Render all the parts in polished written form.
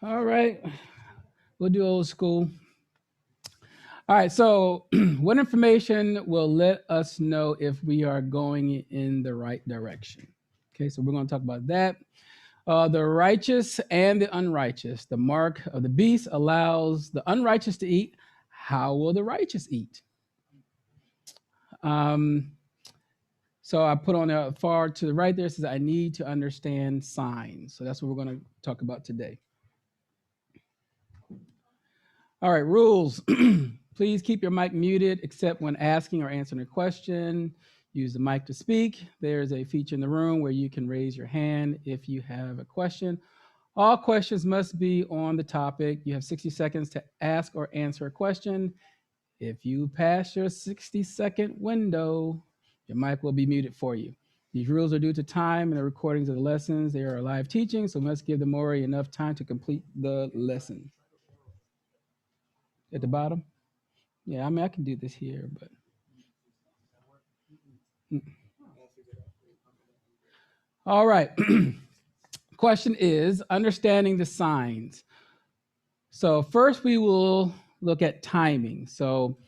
All right. We'll do old school. All right. So, what information will let us know if we are going in the right direction? Okay. So, we're going to talk about that. The righteous and the unrighteous. The mark of the beast allows the unrighteous to eat. How will the righteous eat? Um, so I put on the far to the right there, says I need to understand signs. So that's what we're going to talk about today. All right, rules. Please keep your mic muted except when asking or answering a question. Use the mic to speak. There's a feature in the room where you can raise your hand if you have a question. All questions must be on the topic. You have 60 seconds to ask or answer a question. If you pass your 60-second window, your mic will be muted for you. These rules are due to time and the recordings of the lessons. They are live teaching, so must give the Moreh enough time to complete the lesson. At the bottom? Yeah, I mean, I can do this here, but. All right. Question is understanding the signs. So first we will look at timing. So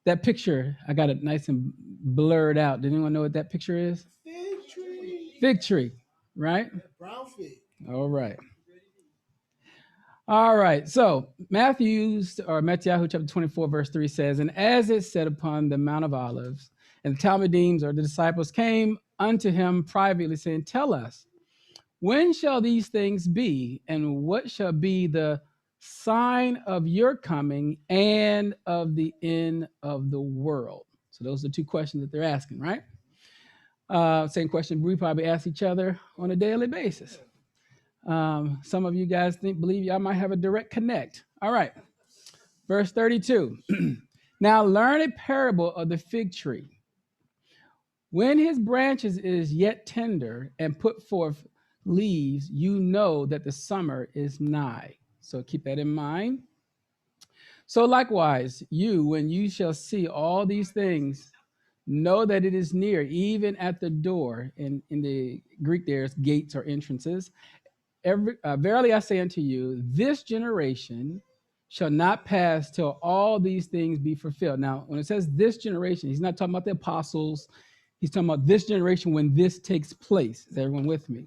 that picture, I got it nice and blurred out. Does anyone know what that picture is? Fig tree. Fig tree, right? Brown fig. All right. All right. So Matthew chapter 24, verse 3 says, and as it said upon the Mount of Olives, and the Talmudim or the disciples came unto him privately, saying, tell us, when shall these things be, and what shall be the sign of your coming and of the end of the world? So those are the two questions that they're asking, right? Same question we probably ask each other on a daily basis. Some of you guys believe y'all might have a direct connect. All right. Verse 32. Now learn a parable of the fig tree. When his branches is yet tender and put forth leaves, you know that the summer is nigh. So keep that in mind. So likewise, you, when you shall see all these things, know that it is near, even at the door. In the Greek, there's gates or entrances. Verily I say unto you, this generation shall not pass till all these things be fulfilled. Now, when it says this generation, he's not talking about the apostles. He's talking about this generation when this takes place. Is everyone with me?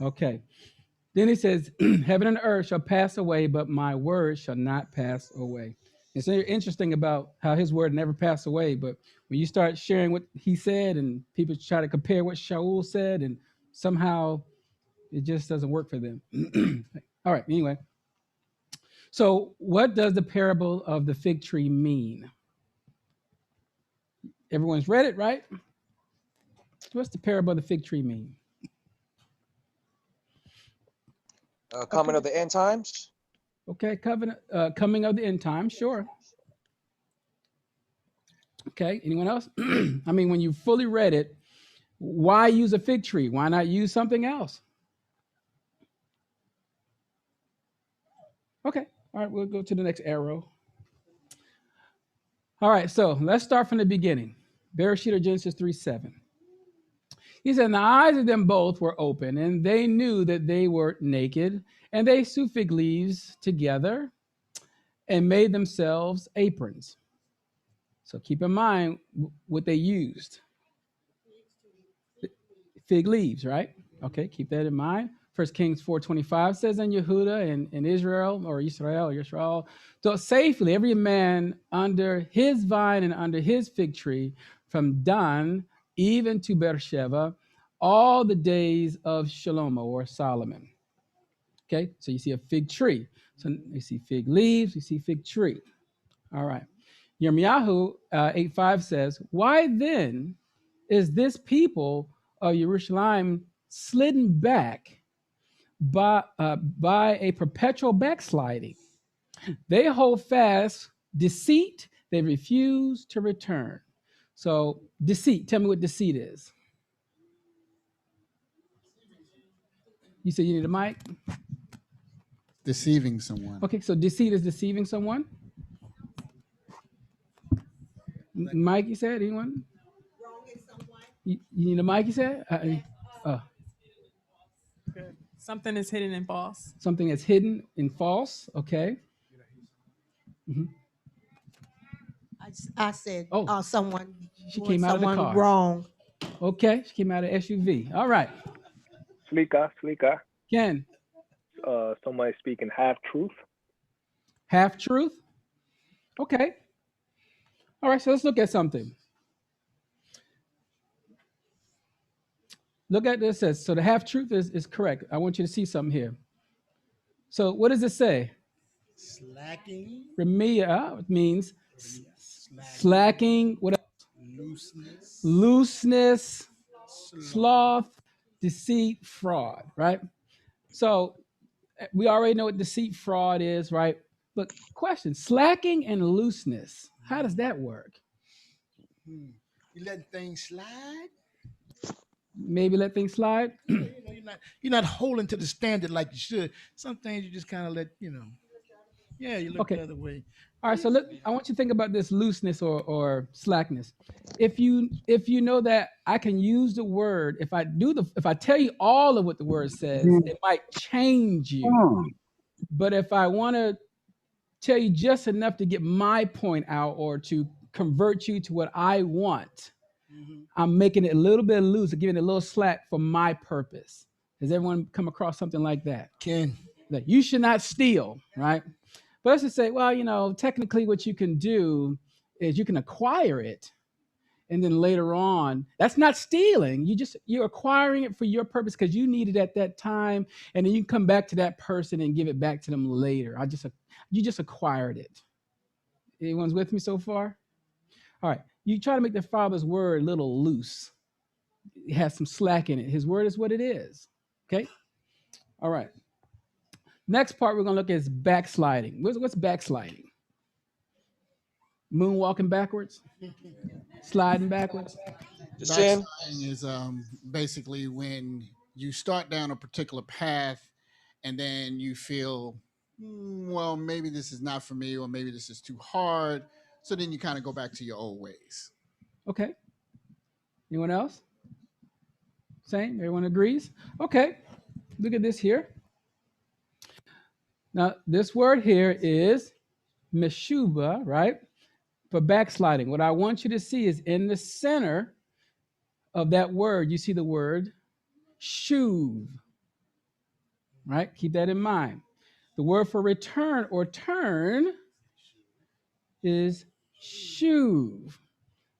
Okay. Then he says, heaven and earth shall pass away, but my word shall not pass away. It's interesting about how his word never passed away, but when you start sharing what he said and people try to compare what Shaul said, and somehow it just doesn't work for them. All right, anyway. So what does the parable of the fig tree mean? Everyone's read it, right? What's the parable of the fig tree mean? Coming of the end times. Okay, coming of the end times, sure. Okay, anyone else? I mean, when you fully read it, why use a fig tree? Why not use something else? Okay, all right, we'll go to the next arrow. All right, so let's start from the beginning. Bereshit or Genesis 3:7. He said, and the eyes of them both were open, and they knew that they were naked, and they sewed fig leaves together and made themselves aprons. So keep in mind what they used. Fig leaves, right? Okay, keep that in mind. 1 Kings 4:25 says, and Yahuwah and Israel dwelt safely, every man under his vine and under his fig tree, from Dan even to Beersheba, all the days of Shlomo or Solomon. Okay, so you see a fig tree. So you see fig leaves, you see fig tree. All right. Yirmiyahu 8:5 says, why then is this people of Jerusalem slidden back by a perpetual backsliding? They hold fast deceit, they refuse to return. So deceit, tell me what deceit is. You said you need a mic? Deceiving someone. Okay, so deceit is deceiving someone. Mike, you said, anyone? You need a mic, you said? Okay. Something is hidden and false. Something that's hidden and false. Okay. Mhm. I said, Oh, someone she doing came out of the someone car. wrong. Okay, she came out of SUV. All right, Slika. Ken, Somebody speaking half truth. half truth. Okay. All right, so let's look at something. Look at this. So the half truth is correct. I want you to see something here. So what does it say? Slacking. Remia means Slacking. What else? Looseness. Looseness, sloth, deceit, fraud, right? So we already know what deceit, fraud is, right? But question, slacking and looseness, how does that work? You let things slide. Maybe let things slide. You're not holding to the standard like you should. Some things you just kind of let, you look Okay. the other way. All right, so look, I want you to think about this looseness or slackness. If you know that I can use the word, if I tell you all of what the word says, it might change you. But if I want to tell you just enough to get my point out or to convert you to what I want, I'm making it a little bit loose, giving it a little slack for my purpose. Has everyone come across something like that? Ken. That you should not steal, right? But let's just say, well, technically what you can do is you can acquire it. And then later on, that's not stealing. You're acquiring it for your purpose because you need it at that time. And then you come back to that person and give it back to them later. You just acquired it. Anyone's with me so far? All right. You try to make the Father's word a little loose. It has some slack in it. His word is what it is. Okay. All right. Next part we're going to look at is backsliding. What's backsliding? Moonwalking backwards? Sliding backwards? Sin. Backsliding is basically when you start down a particular path and then you feel, well, maybe this is not for me, or maybe this is too hard. So then you kind of go back to your old ways. Okay. Anyone else? Same? Everyone agrees? Okay. Look at this here. Now, this word here is meshuba, right? For backsliding. What I want you to see is in the center of that word, you see the word shuv, right? Keep that in mind. The word for return or turn is shuv.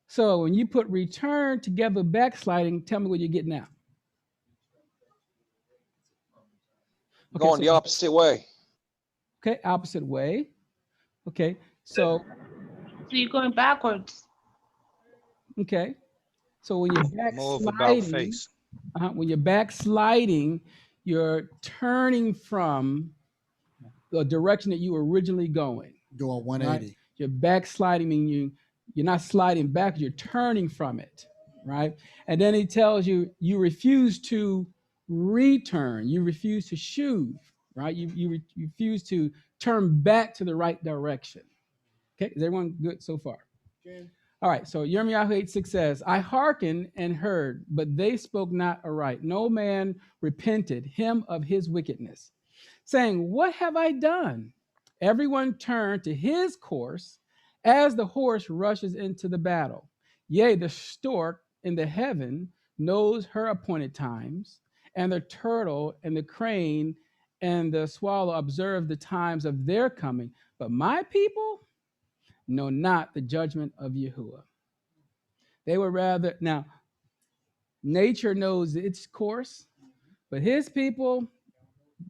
So when you put return together with backsliding, tell me what you're getting out. Okay, Going the opposite way. Okay, opposite way. Okay, so you're going backwards. Okay, so when you're Move about backsliding, face. you're turning from the direction that you were originally going. Do a 180. Right? You're backsliding, meaning you're not sliding back, you're turning from it, right? And then he tells you you refuse to return, you refuse to shuv, right? You refuse to turn back to the right direction. Okay, is everyone good so far? Ken. All right, so Yirmiyahu 8:6 says, I hearkened and heard, but they spoke not aright. No man repented him of his wickedness, saying, what have I done? Everyone turned to his course as the horse rushes into the battle. Yea, the stork in the heaven knows her appointed times, and the turtle and the crane and the swallow observe the times of their coming. But my people know not the judgment of Yahuwah. They were rather, now, nature knows its course, but his people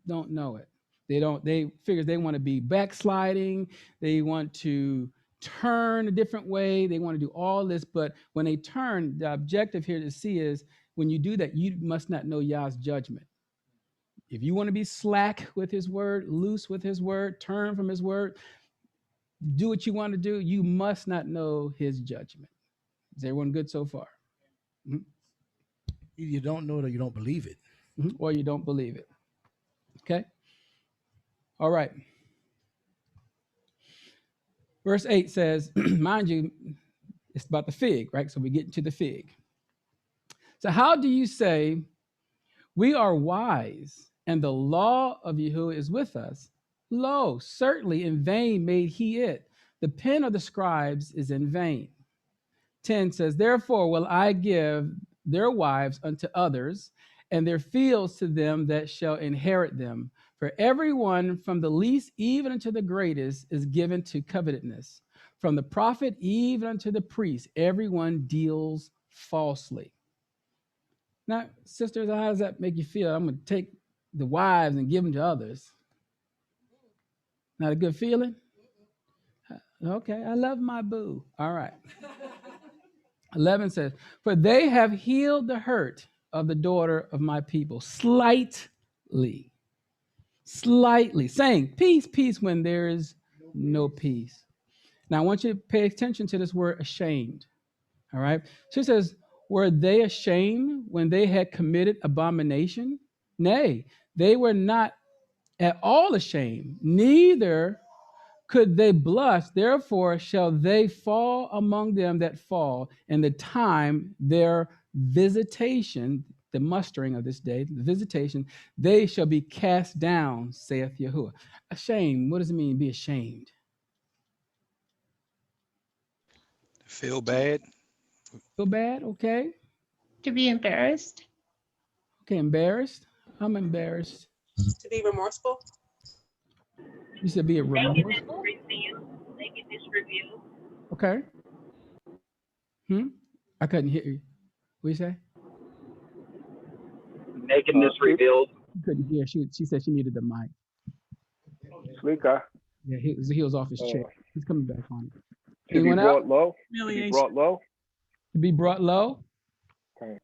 don't know it. They figure they want to be backsliding. They want to turn a different way. They want to do all this, but when they turn, the objective here to see is when you do that, you must not know Yah's judgment. If you want to be slack with his word, loose with his word, turn from his word, do what you want to do, you must not know his judgment. Is everyone good so far? Mm-hmm. Either you don't know it or you don't believe it. Mm-hmm. Or you don't believe it. Okay? All right. Verse 8 says, mind you, it's about the fig, right? So we get to the fig. So how do you say we are wise and the law of Yahuwah is with us. Lo, certainly in vain made he it. The pen of the scribes is in vain. 10 says, therefore will I give their wives unto others, and their fields to them that shall inherit them. For everyone from the least even unto the greatest is given to covetousness. From the prophet even unto the priest, everyone deals falsely. Now, sisters, how does that make you feel? I'm going to take the wives and give them to others. Not a good feeling? Okay, I love my boo. All right. 11 says, for they have healed the hurt of the daughter of my people slightly, saying, peace, peace, when there is no peace. Now, I want you to pay attention to this word ashamed. All right. She says, were they ashamed when they had committed abomination? Nay, they were not at all ashamed, neither could they blush. Therefore shall they fall among them that fall in the time their visitation, the mustering of this day, the visitation, they shall be cast down, saith Yahuwah. Ashamed, what does it mean, be ashamed? Feel bad. Feel bad, okay. To be embarrassed. Okay, embarrassed. I'm embarrassed. To be remorseful. You said be a remorseful? Nakedness revealed. Okay. I couldn't hear you. What you say? Nakedness revealed. You couldn't hear. She said she needed the mic. Slika. Yeah, he was off his chair. He's coming back on it. To be brought low. To be brought low. To be brought low. Okay.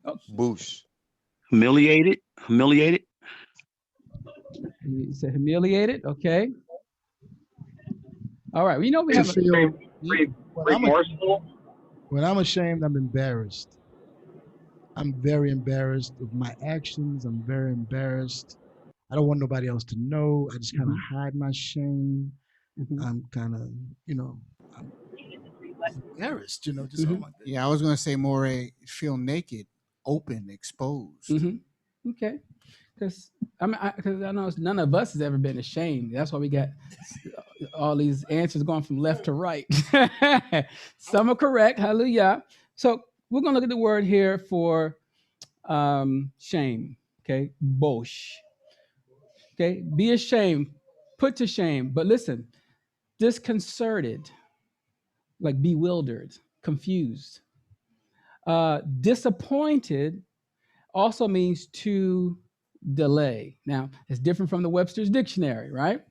Oh. Boosh. Humiliated. You said humiliated. Okay. All right. We know we have remorseful. When I'm ashamed, I'm embarrassed. I'm very embarrassed of my actions. I'm very embarrassed. I don't want nobody else to know. I just kind of hide my shame. I'm kind of, I'm embarrassed, just oh my God. Yeah, I was going to say, Moreh, feel naked, open, exposed. Okay. Because I know none of us has ever been ashamed. That's why we got all these answers going from left to right. Some are correct. Hallelujah. So we're going to look at the word here for shame. Okay. Bosh. Okay. Be ashamed. Put to shame. But listen, disconcerted, like bewildered, confused. Disappointed also means to delay. Now, it's different from the Webster's Dictionary, right?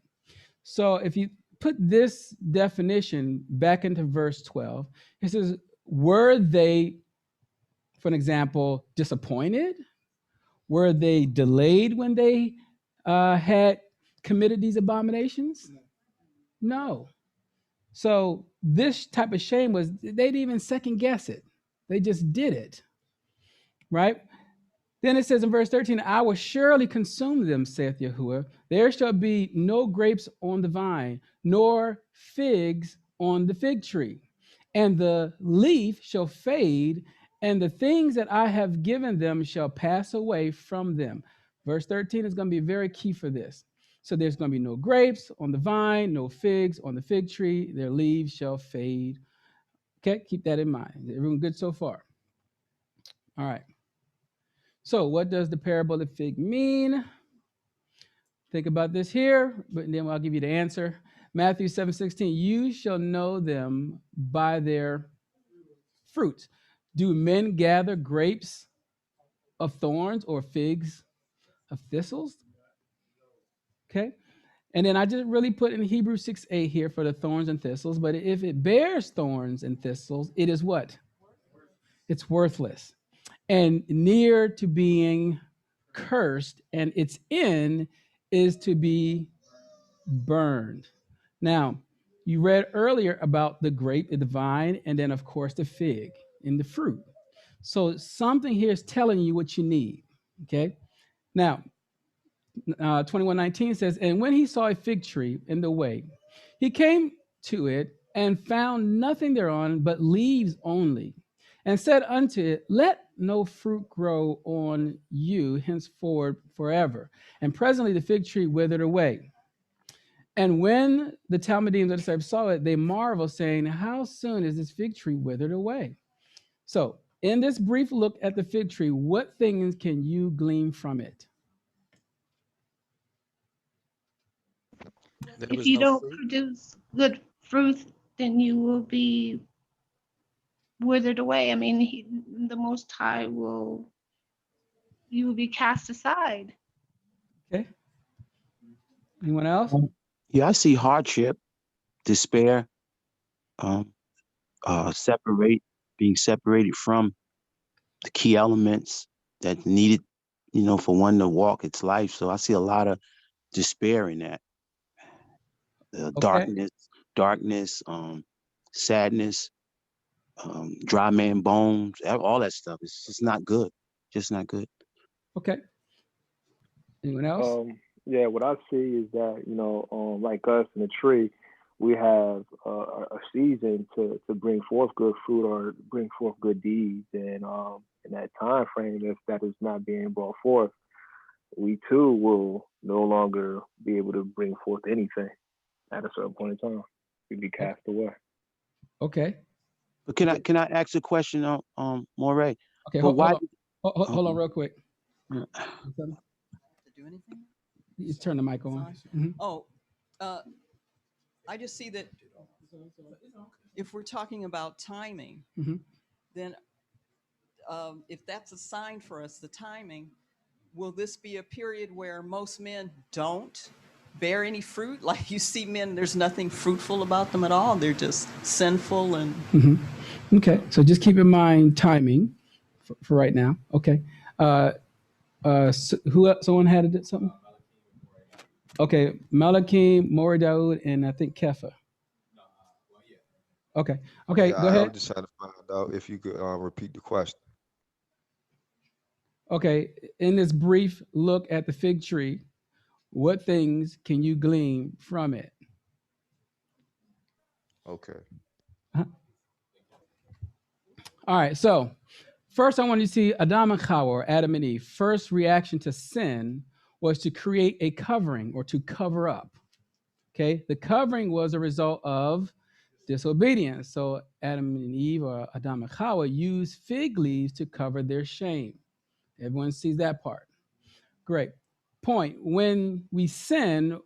So if you put this definition back into verse 12, it says, were they, for an example, disappointed? Were they delayed when they had committed these abominations? No. So this type of shame was, they didn't even second guess it. They just did it, right? Then it says in verse 13, I will surely consume them, saith Yahuwah. There shall be no grapes on the vine, nor figs on the fig tree. And the leaf shall fade, and the things that I have given them shall pass away from them. Verse 13 is going to be very key for this. So there's going to be no grapes on the vine, no figs on the fig tree. Their leaves shall fade. Okay, keep that in mind. Everyone good so far? All right. So what does the parable of the fig mean? Think about this here, but then I'll give you the answer. Matthew 7:16, you shall know them by their fruits. Do men gather grapes of thorns or figs of thistles? Okay. And then I just really put in Hebrews 6:8 here for the thorns and thistles, but if it bears thorns and thistles, it is what? It's worthless and near to being cursed, and its end is to be burned. Now, you read earlier about the grape, the vine, and then, of course, the fig and the fruit. So something here is telling you what you need, okay? Now, 21:19 says, and when he saw a fig tree in the way, he came to it and found nothing thereon but leaves only, and said unto it, let no fruit grow on you henceforward forever. And presently the fig tree withered away. And when the Talmudim and the disciples saw it, they marveled, saying, how soon is this fig tree withered away? So, in this brief look at the fig tree, what things can you glean from it? There If was you no don't fruit. produce good fruit, then you will be withered away. I mean, the Most High you will be cast aside. Okay. Anyone else? Yeah, I see hardship, despair, being separated from the key elements that needed, for one to walk its life. So I see a lot of despair in that. Okay. Darkness, sadness, dry man bones, all that stuff. It's just not good. Just not good. Okay. Anyone else? Yeah, what I see is that, like us in the tree, we have a season to bring forth good fruit or bring forth good deeds, and in that time frame, if that is not being brought forth, we too will no longer be able to bring forth anything at a certain point in time. We'd be cast away. Okay. But can I ask a question, Moreh? Okay, But hold why? on. Hold on real quick. Yeah. To do anything? You just turn the mic on. Mm-hmm. Oh, I just see that if we're talking about timing, Mm-hmm. then if that's a sign for us, the timing, will this be a period where most men don't bear any fruit? Like you see men, there's nothing fruitful about them at all. They're just sinful and. Mm-hmm. Okay, so just keep in mind timing for right now. Okay. Who else? Someone had something? Okay, Malachi, Moreh Lamadyahu, and I think Kepha. Okay. Okay, Yeah, go I was ahead. just trying to find out if you could repeat the question. Okay, in this brief look at the fig tree, what things can you glean from it? Okay. Huh? All right, so first I want you to see Adam and Yahuwah, or Adam and Eve. First reaction to sin was to create a covering or to cover up. Okay, the covering was a result of disobedience. So Adam and Eve, or Adam and Yahuwah, used fig leaves to cover their shame. Everyone sees that part. Great. Point. When we sin,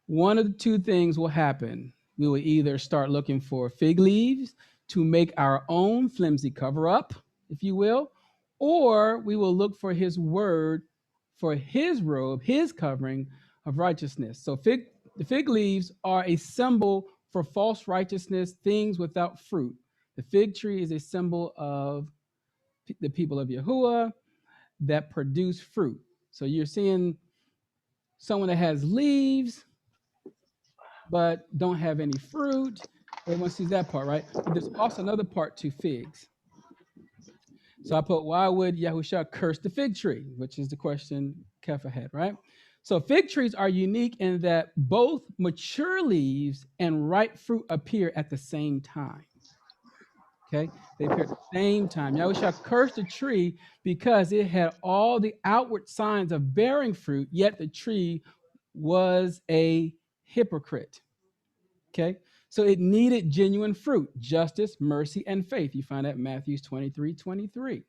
one of the two things will happen. We will either start looking for fig leaves to make our own flimsy cover up, if you will, or we will look for his word for his robe, his covering of righteousness. So the fig leaves are a symbol for false righteousness, things without fruit. The fig tree is a symbol of the people of Yahuwah that produce fruit. So you're seeing someone that has leaves but don't have any fruit. Everyone sees that part, right? But there's also another part to figs. So I put, why would Yahushua curse the fig tree? Which is the question Kepha had, right? So fig trees are unique in that both mature leaves and ripe fruit appear at the same time. Okay, they appear at the same time. Yahushua cursed the tree because it had all the outward signs of bearing fruit, yet the tree was a hypocrite. Okay, so it needed genuine fruit, justice, mercy, and faith. You find that in Matthew 23:23.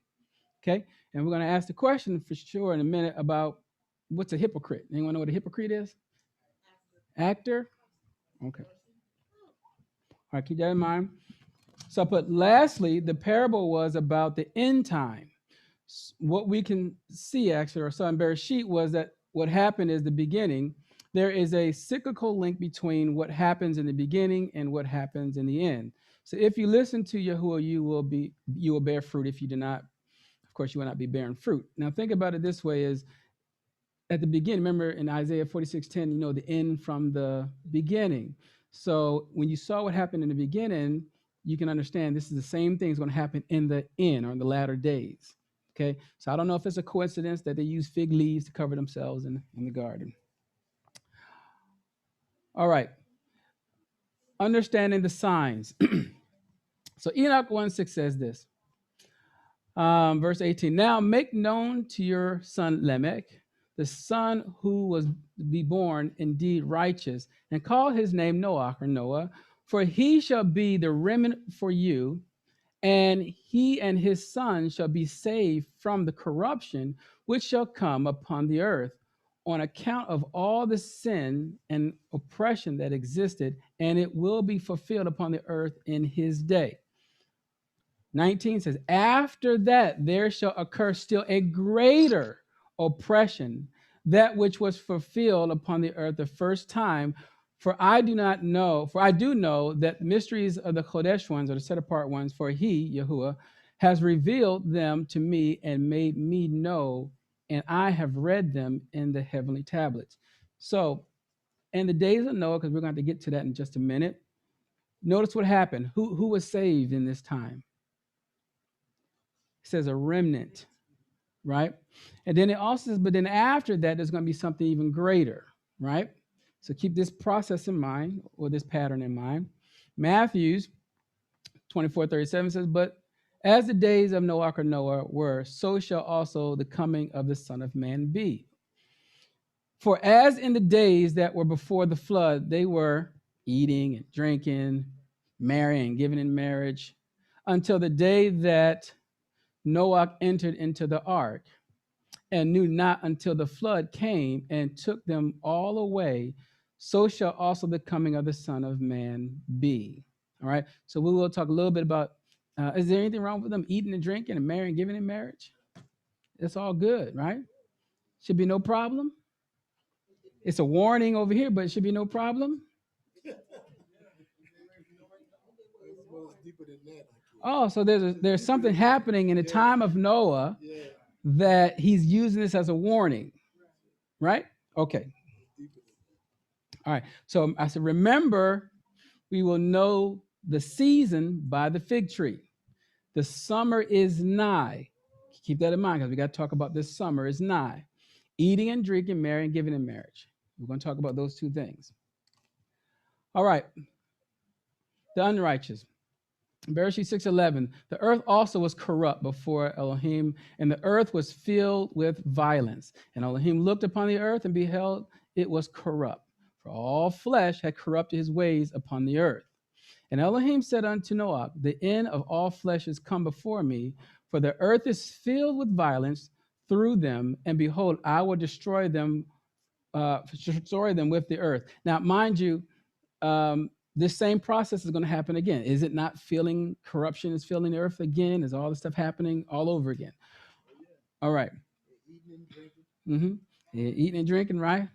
Okay, and we're going to ask the question for sure in a minute about what's a hypocrite. Anyone know what a hypocrite is? Actor? Okay. All right, keep that in mind. So I put, lastly, the parable was about the end time. What we can see, actually, or saw in Bereshit, was that what happened is the beginning. There is a cyclical link between what happens in the beginning and what happens in the end. So if you listen to Yahuwah, you will bear fruit. If you do not, of course, you will not be bearing fruit. Now think about it this way: is at the beginning, remember in Isaiah 46:10, the end from the beginning. So when you saw what happened in the beginning, you can understand this is the same thing is going to happen in the end, or in the latter days. Okay, so I don't know if it's a coincidence that they use fig leaves to cover themselves in the garden. All right, understanding the signs. So Enoch 1:6 says this: Verse 18. Now make known to your son Lamech, the son who was to be born indeed righteous, and call his name Noah or Noah, for he shall be the remnant for you, and he and his son shall be saved from the corruption which shall come upon the earth on account of all the sin and oppression that existed, and it will be fulfilled upon the earth in his day. 19 says, after that there shall occur still a greater oppression, that which was fulfilled upon the earth the first time. For I do know that mysteries of the Chodesh ones, or the set apart ones, for he, Yahuwah, has revealed them to me and made me know, and I have read them in the heavenly tablets. So in the days of Noah, because we're going to get to that in just a minute, notice what happened. Who was saved in this time? It says a remnant, right? And then it also says, but then after that, there's going to be something even greater, right? So keep this process in mind, or this pattern in mind. Matthew 24:37 says, but as the days of Noah or Noah were, so shall also the coming of the Son of Man be. For as in the days that were before the flood, they were eating and drinking, marrying, giving in marriage, until the day that Noah entered into the ark, and knew not until the flood came and took them all away, so shall also the coming of the Son of Man be. All right. So we will talk a little bit about, is there anything wrong with them eating and drinking and marrying, giving in marriage? It's all good, right? Should be no problem. It's a warning over here, but it should be no problem. Oh, so there's something happening in the time of Noah that he's using this as a warning, right? Okay. All right. So I said, remember, we will know the season by the fig tree. The summer is nigh. Keep that in mind, because we got to talk about this summer is nigh. Eating and drinking, marrying, giving in marriage. We're going to talk about those two things. All right. The unrighteous. Bereshit 6:11. The earth also was corrupt before Elohim, and the earth was filled with violence. And Elohim looked upon the earth and beheld it was corrupt, for all flesh had corrupted his ways upon the earth. And Elohim said unto Noah, the end of all flesh is come before me, for the earth is filled with violence through them, and behold, I will destroy them with the earth. Now, mind you, this same process is going to happen again. Is it not feeling corruption is filling the earth again? Is all this stuff happening all over again? All right. Mm-hmm. Yeah, eating and drinking, right?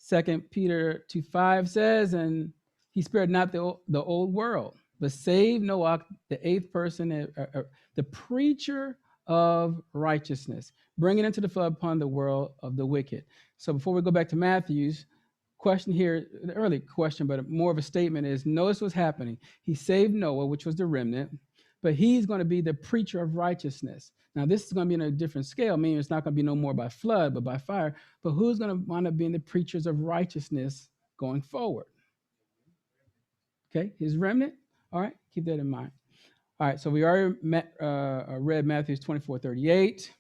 2 Peter 2:5 says, and he spared not the old world, but saved Noah, the eighth person, the preacher of righteousness, bringing into the flood upon the world of the wicked. So before we go back to Matthew's question here, the early question, but more of a statement is, notice what's happening. He saved Noah, which was the remnant, but he's going to be the preacher of righteousness. Now, this is going to be on a different scale, meaning it's not going to be no more by flood, but by fire. But who's going to wind up being the preachers of righteousness going forward? Okay, his remnant. All right, keep that in mind. All right, so we already read Matthew 24:38.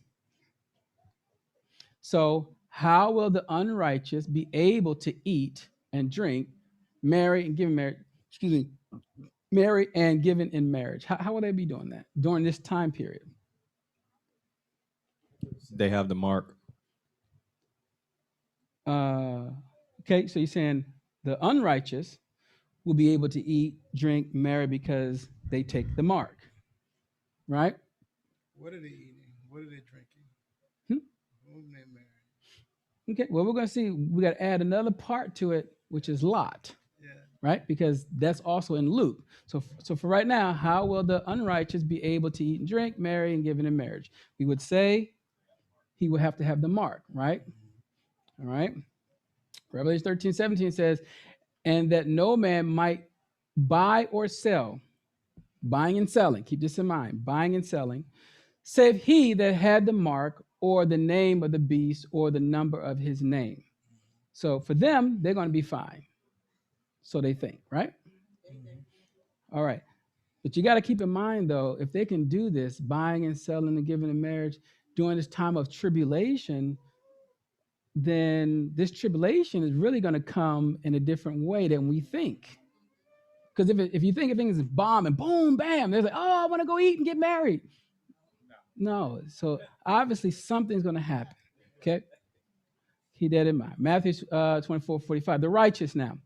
So how will the unrighteous be able to eat and drink, marry and give in marriage? Excuse me, marry and given in marriage. How will they be doing that during this time period? They have the mark. Okay, so you're saying the unrighteous will be able to eat, drink, marry because they take the mark, right? What are they eating? What are they drinking? Whom they marry? Okay, well, we're going to see. We got to add another part to it, which is Lot, right? Because that's also in Luke. So for right now, how will the unrighteous be able to eat and drink, marry, and given in marriage? We would say he would have to have the mark, right? All right. Revelation 13:17 says, and that no man might buy or sell, buying and selling, keep this in mind, buying and selling, save he that had the mark or the name of the beast or the number of his name. So for them, they're going to be fine. So they think, right? All right. But you got to keep in mind, though, if they can do this, buying and selling and giving in marriage during this time of tribulation, then this tribulation is really going to come in a different way than we think. Because if you think of things as bomb and boom, bam, they're like, oh, I want to go eat and get married. No. So obviously something's going to happen. Okay. Keep that in mind. Matthew 24:45. The righteous now.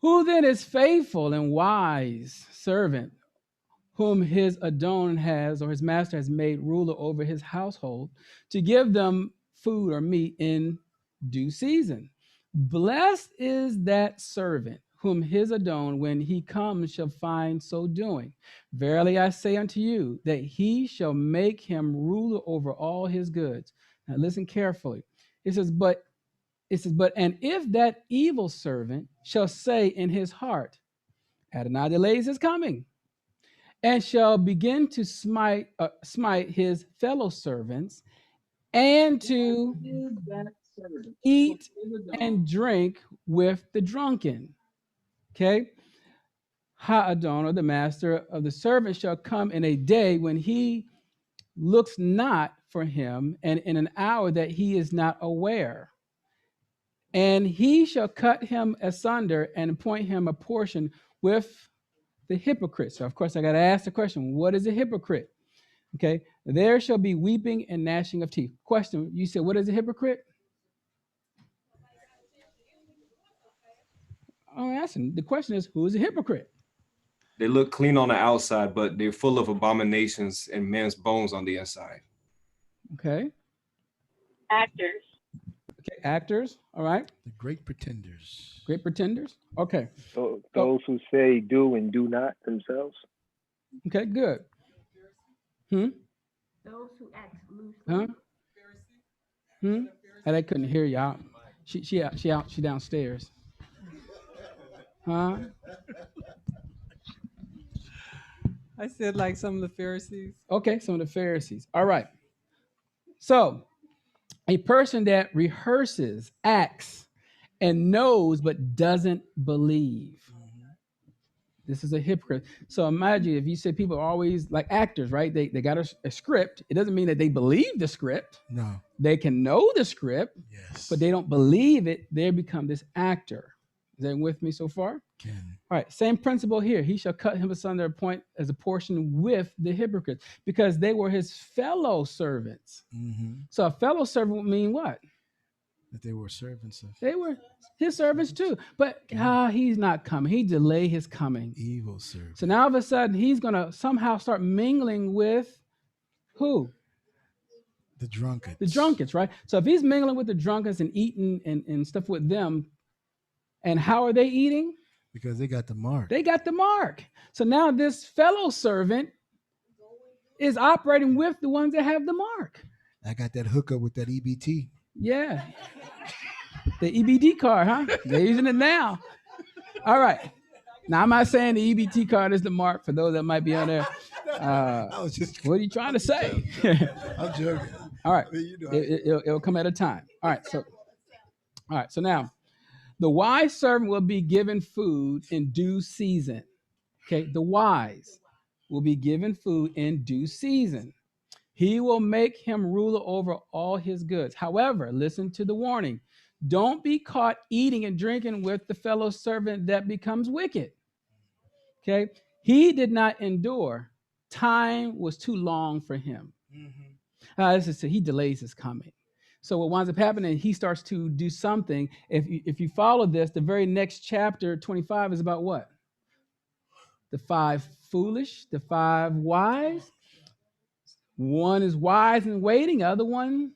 Who then is faithful and wise servant, whom his adon has, or his master has made ruler over his household, to give them food or meat in due season? Blessed is that servant whom his adon, when he comes, shall find so doing. Verily I say unto you, that he shall make him ruler over all his goods. Now listen carefully. It says, but and if that evil servant shall say in his heart, Adonai delays his coming, and shall begin to smite his fellow servants, and to eat and drink with the drunken. Okay? Ha'adon, or the master of the servant, shall come in a day when he looks not for him, and in an hour that he is not aware. And he shall cut him asunder and appoint him a portion with the hypocrite. So, of course, I got to ask the question, what is a hypocrite? Okay, there shall be weeping and gnashing of teeth. Question, you said, what is a hypocrite? Oh, asking. The question is, who is a hypocrite? They look clean on the outside, but they're full of abominations and men's bones on the inside. Okay. Actors. Okay, actors. All right. The great pretenders. Great pretenders. Okay. So those who say do and do not themselves. Okay, good. Those who act loosely. Huh? I couldn't hear you out. She downstairs. Huh? I said like some of the Pharisees. Okay, some of the Pharisees. All right. So, a person that rehearses, acts, and knows but doesn't believe. This is a hypocrite. So imagine if you say people are always like actors, right? They got a script. It doesn't mean that they believe the script. No. They can know the script, Yes. but they don't believe it. They become this actor. Is that with me so far? Can. All right, same principle here. He shall cut him asunder a point as a portion with the hypocrites, because they were his fellow servants. Mm-hmm. So a fellow servant would mean what? That they were servants of. They were his servants too. But he's not coming. He delayed his coming. Evil servants. So now all of a sudden he's going to somehow start mingling with who? The drunkards. The drunkards, right? So if he's mingling with the drunkards and eating and stuff with them, and how are they eating? Because they got the mark. They got the mark. So now this fellow servant is operating with the ones that have the mark. I got that hookup with that EBT. Yeah. The EBT card, huh? They're using it now. All right. Now, I'm not saying the EBT card is the mark for those that might be on there. What are you trying to say? I'm joking. All right. I mean, you know, It'll come at a time. All right. So now, the wise servant will be given food in due season. Okay. The wise will be given food in due season. He will make him ruler over all his goods. However, listen to the warning. Don't be caught eating and drinking with the fellow servant that becomes wicked. Okay. He did not endure. Time was too long for him. This is he delays his coming. So what winds up happening, he starts to do something. If you follow this, the very next chapter, 25, is about what? The 5 foolish, the 5 wise. One is wise and waiting, the other one.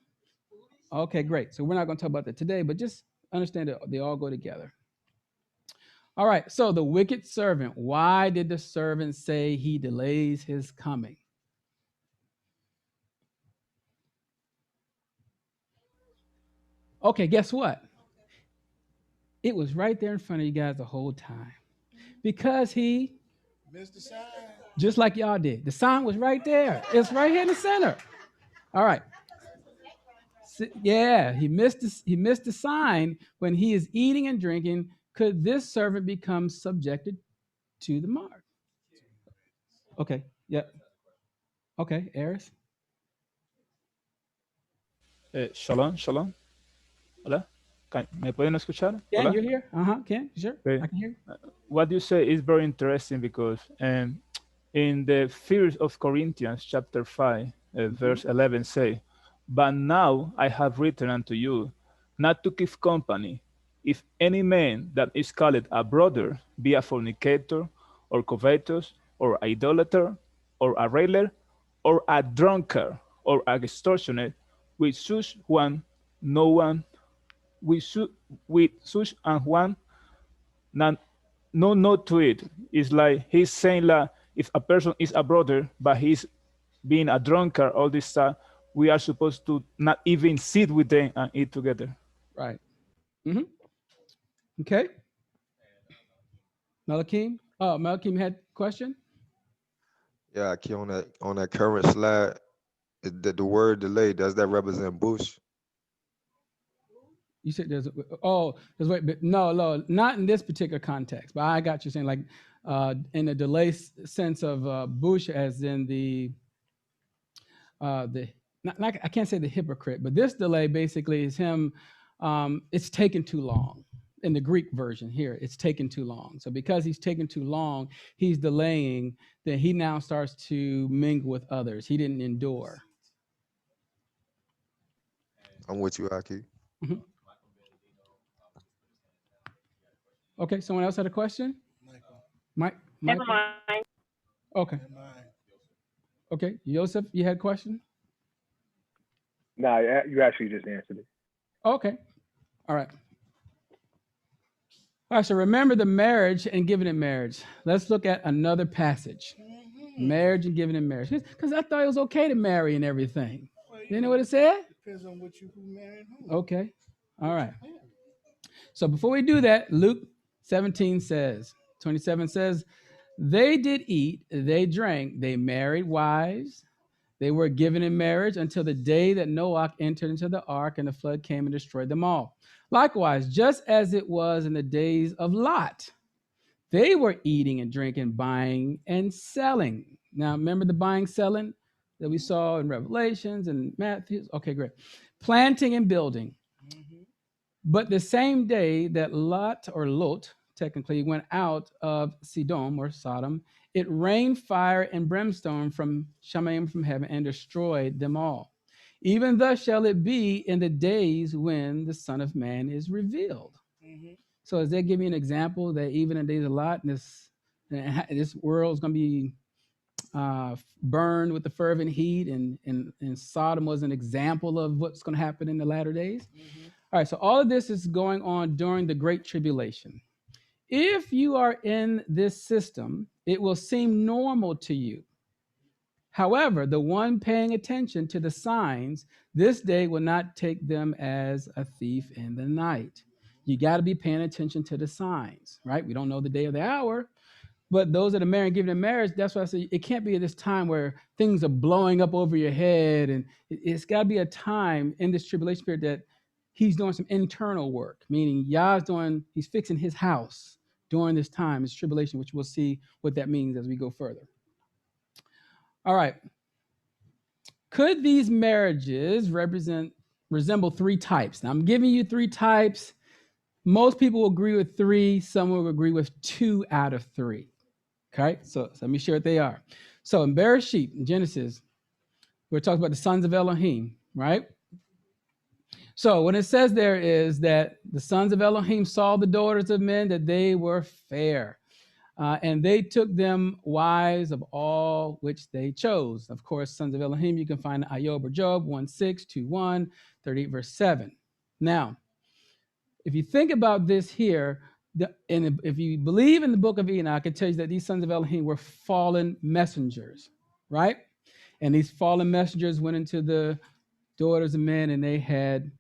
Okay, great. So we're not going to talk about that today, but just understand that they all go together. All right. So the wicked servant, why did the servant say he delays his coming? Okay, guess what? It was right there in front of you guys the whole time. Because he missed the sign. Just like y'all did. The sign was right there. It's right here in the center. All right. Yeah, he missed the sign when he is eating and drinking. Could this servant become subjected to the mark? Okay. Yep. Okay, Eris. Shalom, shalom. Hola. ¿Me pueden escuchar? Ken, Hola. you're here? Ken, sure. Okay. I can hear you. What you say is very interesting because in the 1st of Corinthians chapter 5, verse 11 say, but now I have written unto you not to keep company, if any man that is called a brother be a fornicator, or covetous, or idolater, or a railer, or a drunkard, or a extortionate, with such one no one with such and one not no to it. It's like he's saying that if a person is a brother but he's being a drunkard all this stuff, we are supposed to not even sit with them and eat together. Right. Mm-hmm. Okay. Malakim. Oh, Malakim had a question? Yeah, Key, on that current slide, the word delay, does that represent Bush? You said there's no, not in this particular context, but I got you saying like in the delay sense of Bush as in the not I can't say the hypocrite, but this delay basically is him. It's taken too long. In the Greek version here, it's taken too long. So because he's taken too long, he's delaying. Then he now starts to mingle with others. He didn't endure. I'm with you, Aki. Mm-hmm. Okay, someone else had a question? Michael. Never mind. Okay. Okay, Joseph, you had a question? No, you actually just answered it. Okay. All right. All right, so remember the marriage and giving in marriage. Let's look at another passage. Marriage and giving in marriage. Because I thought it was okay to marry and everything. You know what it said? Depends on what you who married who. Okay. All right. So before we do that, Luke 17 says, 27 says, they did eat, they drank, they married wives, they were given in marriage until the day that Noah entered into the ark and the flood came and destroyed them all. Likewise, just as it was in the days of Lot, they were eating and drinking, buying and selling. Now, remember the buying, selling that we saw in Revelations and Matthew? Okay, great. Planting and building. But the same day that Lot technically went out of Sodom or Sodom, it rained fire and brimstone from Shemaim from heaven and destroyed them all. Even thus shall it be in the days when the Son of Man is revealed. So does that give me an example that even in the days of Lot, this world is going to be burned with the fervent heat, and Sodom was an example of what's going to happen in the latter days? All right, so all of this is going on during the Great Tribulation. If you are in this system, it will seem normal to you. However, the one paying attention to the signs, this day will not take them as a thief in the night. You got to be paying attention to the signs, right? We don't know the day or the hour, but those that are married and given in marriage, that's why I say it can't be at this time where things are blowing up over your head. And it's got to be a time in this tribulation period that he's doing some internal work, meaning he's fixing his house during this time, this tribulation, which we'll see what that means as we go further. All right. Could these marriages resemble three types? Now, I'm giving you three types. Most people will agree with three. Some will agree with 2 out of 3. Okay, so let me share what they are. So in Bereshit, in Genesis, we're talking about the sons of Elohim, right? So what it says there is that the sons of Elohim saw the daughters of men, that they were fair. And they took them wives of all which they chose. Of course, sons of Elohim, you can find Ayob or Job, 1:6, 2:1, 38, verse 7. Now, if you think about this here, and if you believe in the book of Enoch, it tells you that these sons of Elohim were fallen messengers, right? And these fallen messengers went into the daughters of men, and they had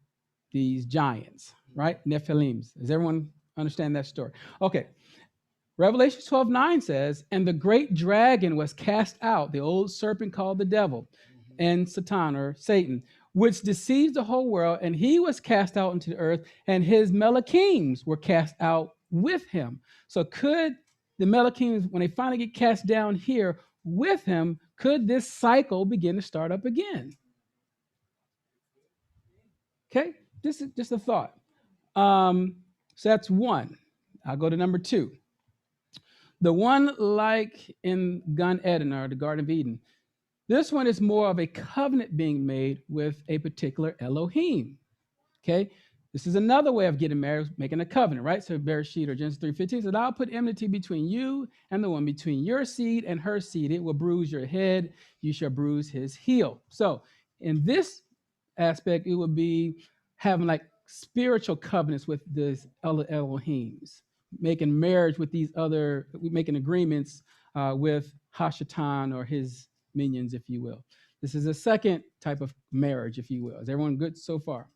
these giants, right? Nephilims. Does everyone understand that story? Okay. Revelation 12:9 says, and the great dragon was cast out, the old serpent called the devil, and Satan or Satan, which deceives the whole world, and he was cast out into the earth, and his Melachims were cast out with him. So could the Melachims, when they finally get cast down here, with him, could this cycle begin to start up again? Okay, this is just a thought. So that's one. I'll go to number two. The one like in Gan Eden, or the Garden of Eden. This one is more of a covenant being made with a particular Elohim. Okay, this is another way of getting married, making a covenant, right? So Bereshit or Genesis 3:15 says, "I'll put enmity between you and the one, between your seed and her seed. It will bruise your head, you shall bruise his heel." So in this aspect, it would be having like spiritual covenants with this other Elohims, making marriage with these other, making agreements with Hashatan or his minions, if you will. This is a second type of marriage, if you will. Is everyone good so far?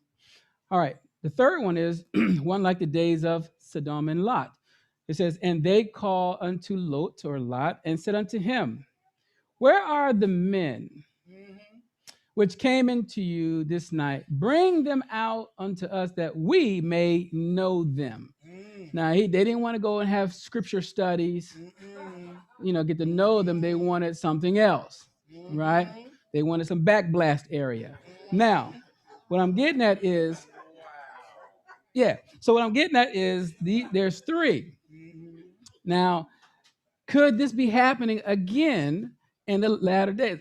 All right. The third one is one like the days of Sodom and Lot. It says, "And they call unto Lot or Lot and said unto him, Where are the men which came into you this night? Bring them out unto us that we may know them." Now, they didn't want to go and have scripture studies, get to know them. They wanted something else, right? They wanted some backblast area. Now, what I'm getting at is, there's three. Now, could this be happening again in the latter days?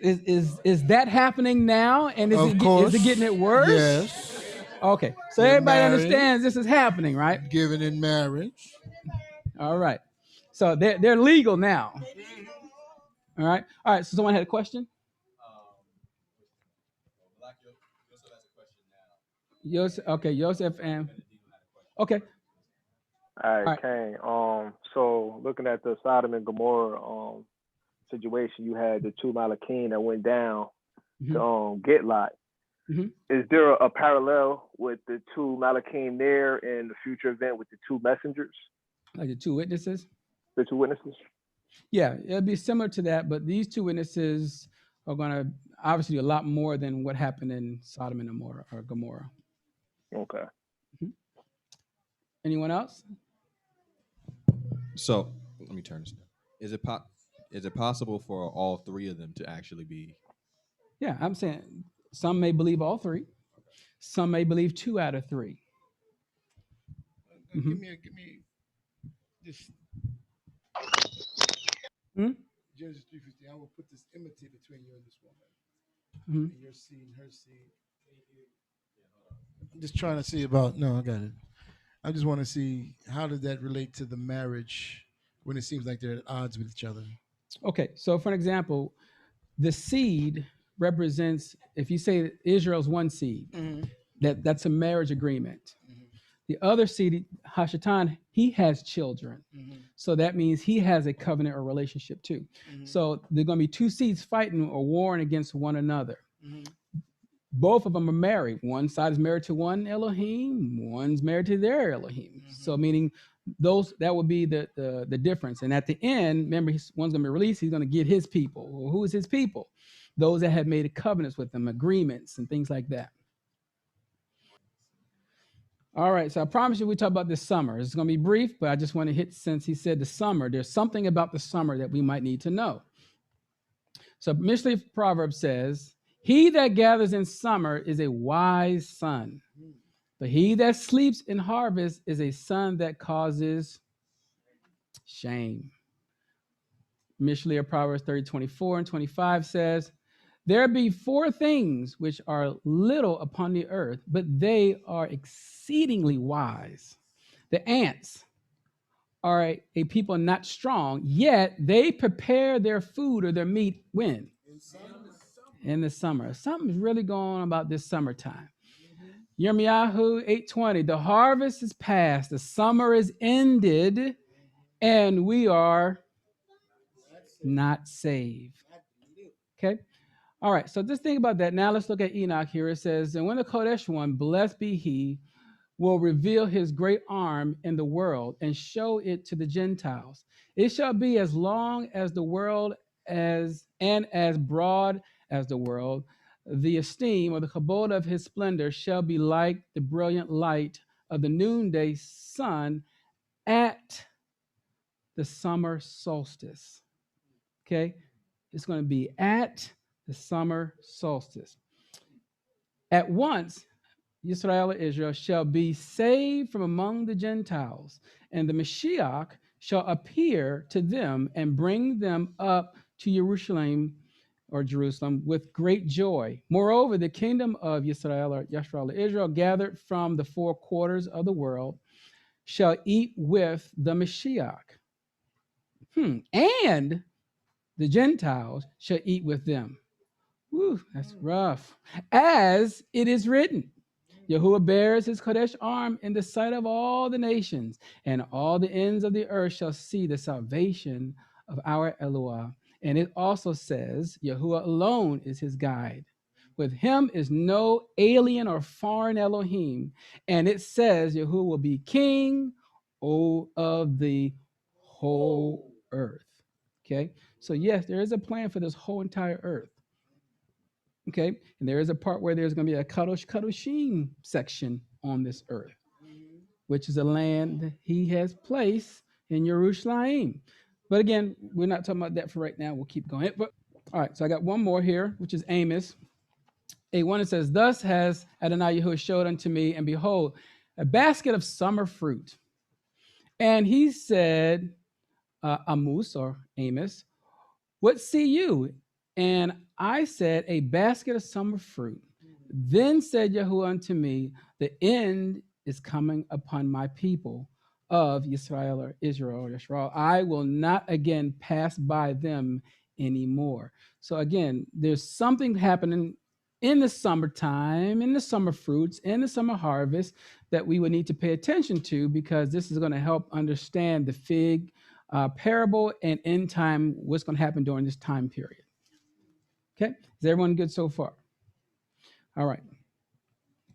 Is that happening now? And is it getting it worse? Yes. Okay, so They're everybody married. understands this is happening, right? Given in marriage. All right. So they're legal now. All right. All right. So someone had a question? Yosef, okay, Yosef and okay. All right, Kane. So looking at the Sodom and Gomorrah situation, you had the two Malachim that went down to get Lot. Is there a parallel with the two Malachim there in the future event with the two messengers? Like the two witnesses? The two witnesses? Yeah, it'll be similar to that, but these two witnesses are going to obviously do a lot more than what happened in Sodom and Gomorrah. Okay. Anyone else? So let me turn this down. Is it possible for all three of them to actually be? Yeah, I'm saying some may believe all three. Some may believe 2 out of 3. Give me this. Genesis 3:15. I will put this enmity between you and this woman, and your seed and her seed. I'm just trying to see about. No, I got it. I just want to see how does that relate to the marriage when it seems like they're at odds with each other. Okay, so for an example, the seed represents, if you say Israel's one seed, that's a marriage agreement. The other seed, Hashatan, he has children. So that means he has a covenant or relationship too. So there are going to be 2 seeds fighting or warring against one another. Both of them are married. One side is married to one Elohim, one's married to their Elohim. So meaning that would be the difference. And at the end, remember, one's going to be released. He's going to get his people. Well, who is his people? Those that have made covenants with them, agreements and things like that. All right, so I promise you we talk about this summer. It's going to be brief, but I just want to hit, since he said the summer, there's something about the summer that we might need to know. So Mishlei Proverbs says, "He that gathers in summer is a wise son, but he that sleeps in harvest is a son that causes shame." Mishlei of Proverbs 30:24-25 says, "There be 4 things which are little upon the earth, but they are exceedingly wise. The ants are a people not strong, yet they prepare their food or their meat when? In the summer." Something's really going on about this summertime. Yirmiyahu 8:20, "The harvest is past, the summer is ended, and we are not saved." Okay. All right. So just think about that. Now let's look at Enoch here. It says, "And when the Kodesh one, blessed be he, will reveal his great arm in the world and show it to the Gentiles. It shall be as long as the world and as broad as the world. The esteem or the kabod of his splendor shall be like the brilliant light of the noonday sun at the summer solstice." Okay. It's going to be at the summer solstice. At once, Israel or Israel shall be saved from among the Gentiles, and the Mashiach shall appear to them and bring them up to Jerusalem or Jerusalem with great joy. Moreover, the kingdom of Israel or Israel gathered from the four quarters of the world shall eat with the Mashiach. And the Gentiles shall eat with them. Whew, that's rough. As it is written, Yahuwah bears his Kodesh arm in the sight of all the nations, and all the ends of the earth shall see the salvation of our Yahuwah. And it also says, Yahuwah alone is his guide. With him is no alien or foreign Elohim. And it says, Yahuwah will be king of the whole earth. Okay, so yes, there is a plan for this whole entire earth. Okay, and there is a part where there's going to be a Kadosh Kadoshim section on this earth, which is a land that he has placed in Jerusalem. But again, we're not talking about that for right now. We'll keep going. But all right, so I got one more here, which is Amos 8:1. It says, "Thus has Adonai Yahuwah showed unto me, and behold, a basket of summer fruit." And he said, Amos or Amos, "What see you?" And I said, "A basket of summer fruit." Then said Yahuwah unto me, "The end is coming upon my people of Israel or Israel. I will not again pass by them anymore." So again, there's something happening in the summertime, in the summer fruits, in the summer harvest that we would need to pay attention to, because this is going to help understand the fig parable and end time, what's going to happen during this time period. Okay, is everyone good so far? All right.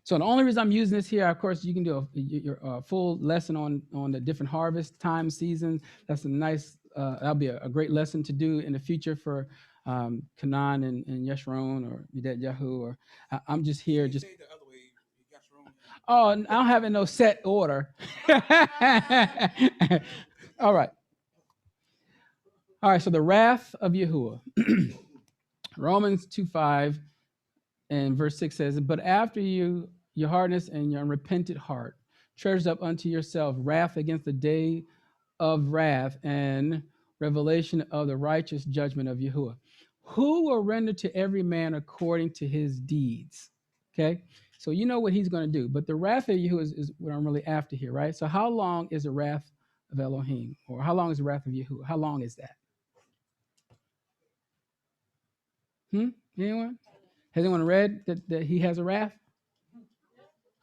So the only reason I'm using this here, of course, you can do your full lesson on the different harvest time seasons. That's a nice, that'll be a great lesson to do in the future for Canaan and Yeshurun or Yudet Yahu. Or I'm just here, just. Oh, I don't have it in no set order. All right. All right. So the wrath of Yahuwah. Romans 2:5 and verse 6 says, "But after your hardness and your unrepentant heart, treasures up unto yourself wrath against the day of wrath and revelation of the righteous judgment of Yahuwah, who will render to every man according to his deeds." Okay, so you know what he's going to do. But the wrath of Yahuwah is what I'm really after here, right? So how long is the wrath of Elohim? Or how long is the wrath of Yahuwah? How long is that? Anyone? Has anyone read that he has a wrath?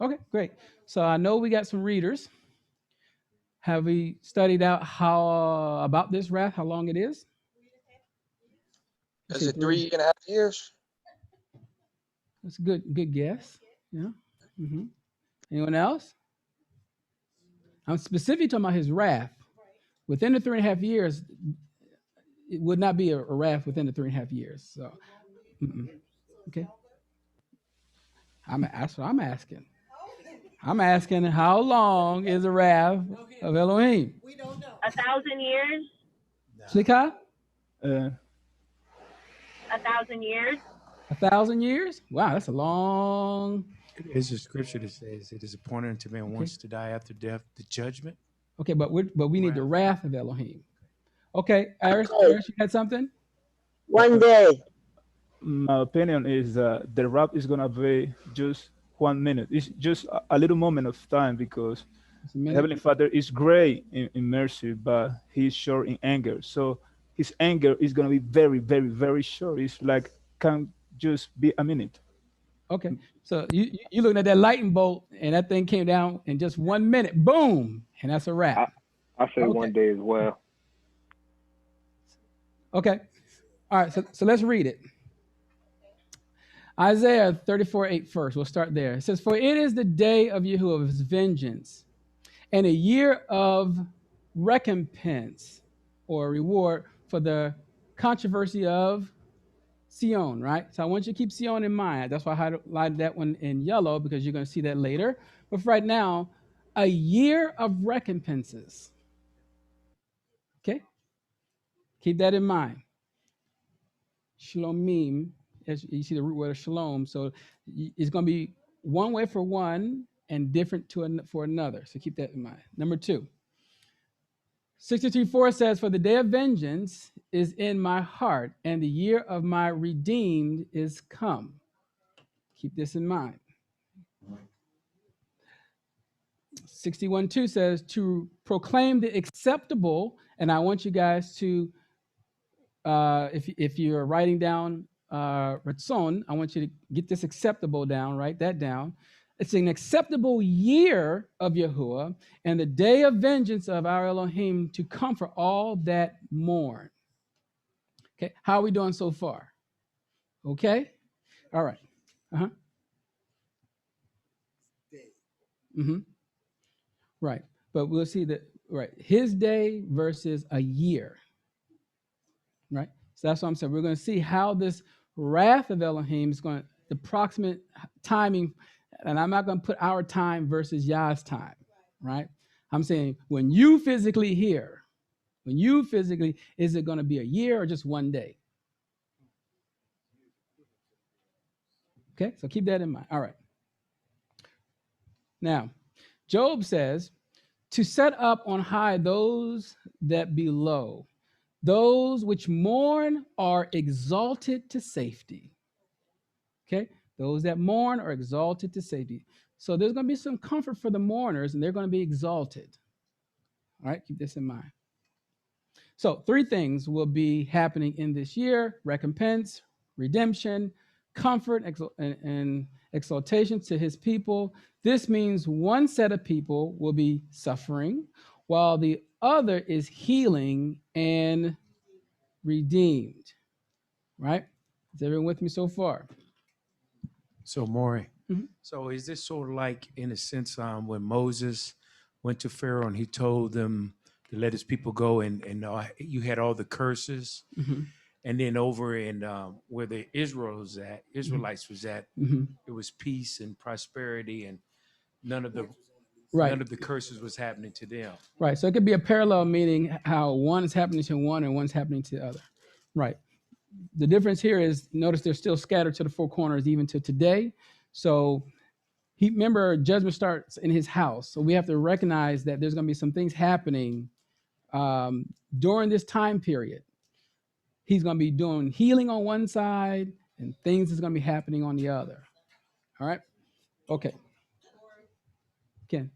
Okay, great. So I know we got some readers. Have we studied out how about this wrath, how long it is? Is it 3.5 years? That's a good guess. Yeah. Anyone else? I'm specifically talking about his wrath. Within the 3.5 years, it would not be a wrath within the 3.5 years. So, okay. That's what I'm asking. I'm asking, how long is the wrath of Elohim? 1,000 years? Slikha? 1,000 years? 1,000 years? Wow, that's a long. It's a scripture that says it is appointed unto man once to die, after death, the judgment. Okay, but we need the wrath of Elohim. Okay, Iris, you had something? One day. My opinion is the wrath is gonna be just 1 minute. It's just a little moment of time, because the Heavenly Father is great in mercy, but he's short in anger. So his anger is gonna be very, very, very short. It's like can just be a minute. Okay, so you looking at that lightning bolt, and that thing came down in just 1 minute, boom, and that's a wrap. I say 1 day as well. Okay, all right, so let's read it. Isaiah 34:8 first. We'll start there. It says, "For it is the day of Yahuwah's vengeance, and a year of recompense," or reward, "for the controversy of Sion," right? So I want you to keep Sion in mind. That's why I highlighted that one in yellow, because you're going to see that later. But for right now, a year of recompenses. Okay? Keep that in mind. shalomim, as you see the root word of shalom. So it's going to be one way for one and different for another. So keep that in mind. Number 2. 63:4 says, "For the day of vengeance is in my heart, and the year of my redeemed is come." Keep this in mind. 61:2 says, "To proclaim the acceptable," and I want you guys to, if you're writing down Ratzon, I want you to get this acceptable down, write that down. It's an acceptable year of Yahuwah and the day of vengeance of our Elohim to comfort all that mourn. Okay, how are we doing so far? Okay, all right. Right, but we'll see that, right, his day versus a year, right? So that's what I'm saying. We're going to see how this wrath of Elohim is going to, the approximate timing, and I'm not going to put our time versus Yah's time, right? I'm saying when you physically here, is it going to be a year or just one day? Okay, so keep that in mind. All right. Now, Job says, "To set up on high those that be low, those which mourn are exalted to safety." Okay, those that mourn are exalted to safety. So there's going to be some comfort for the mourners, and they're going to be exalted. All right, keep this in mind. So 3 things will be happening in this year: recompense, redemption, comfort, and exaltation to his people. This means one set of people will be suffering, while the other is healing and redeemed. Right? Is everyone with me so far? So, Moreh, so is this sort of like, in a sense, when Moses went to Pharaoh and he told them to let his people go, and you had all the curses, and then over in where the Israelites was at, it was peace and prosperity, and none of the curses was happening to them. Right. So it could be a parallel, meaning how one is happening to one and one's happening to the other. Right. The difference here is, notice they're still scattered to the 4 corners even to today. So remember, judgment starts in his house. So we have to recognize that there's going to be some things happening during this time period. He's going to be doing healing on one side and things is going to be happening on the other. All right. Okay. Ken.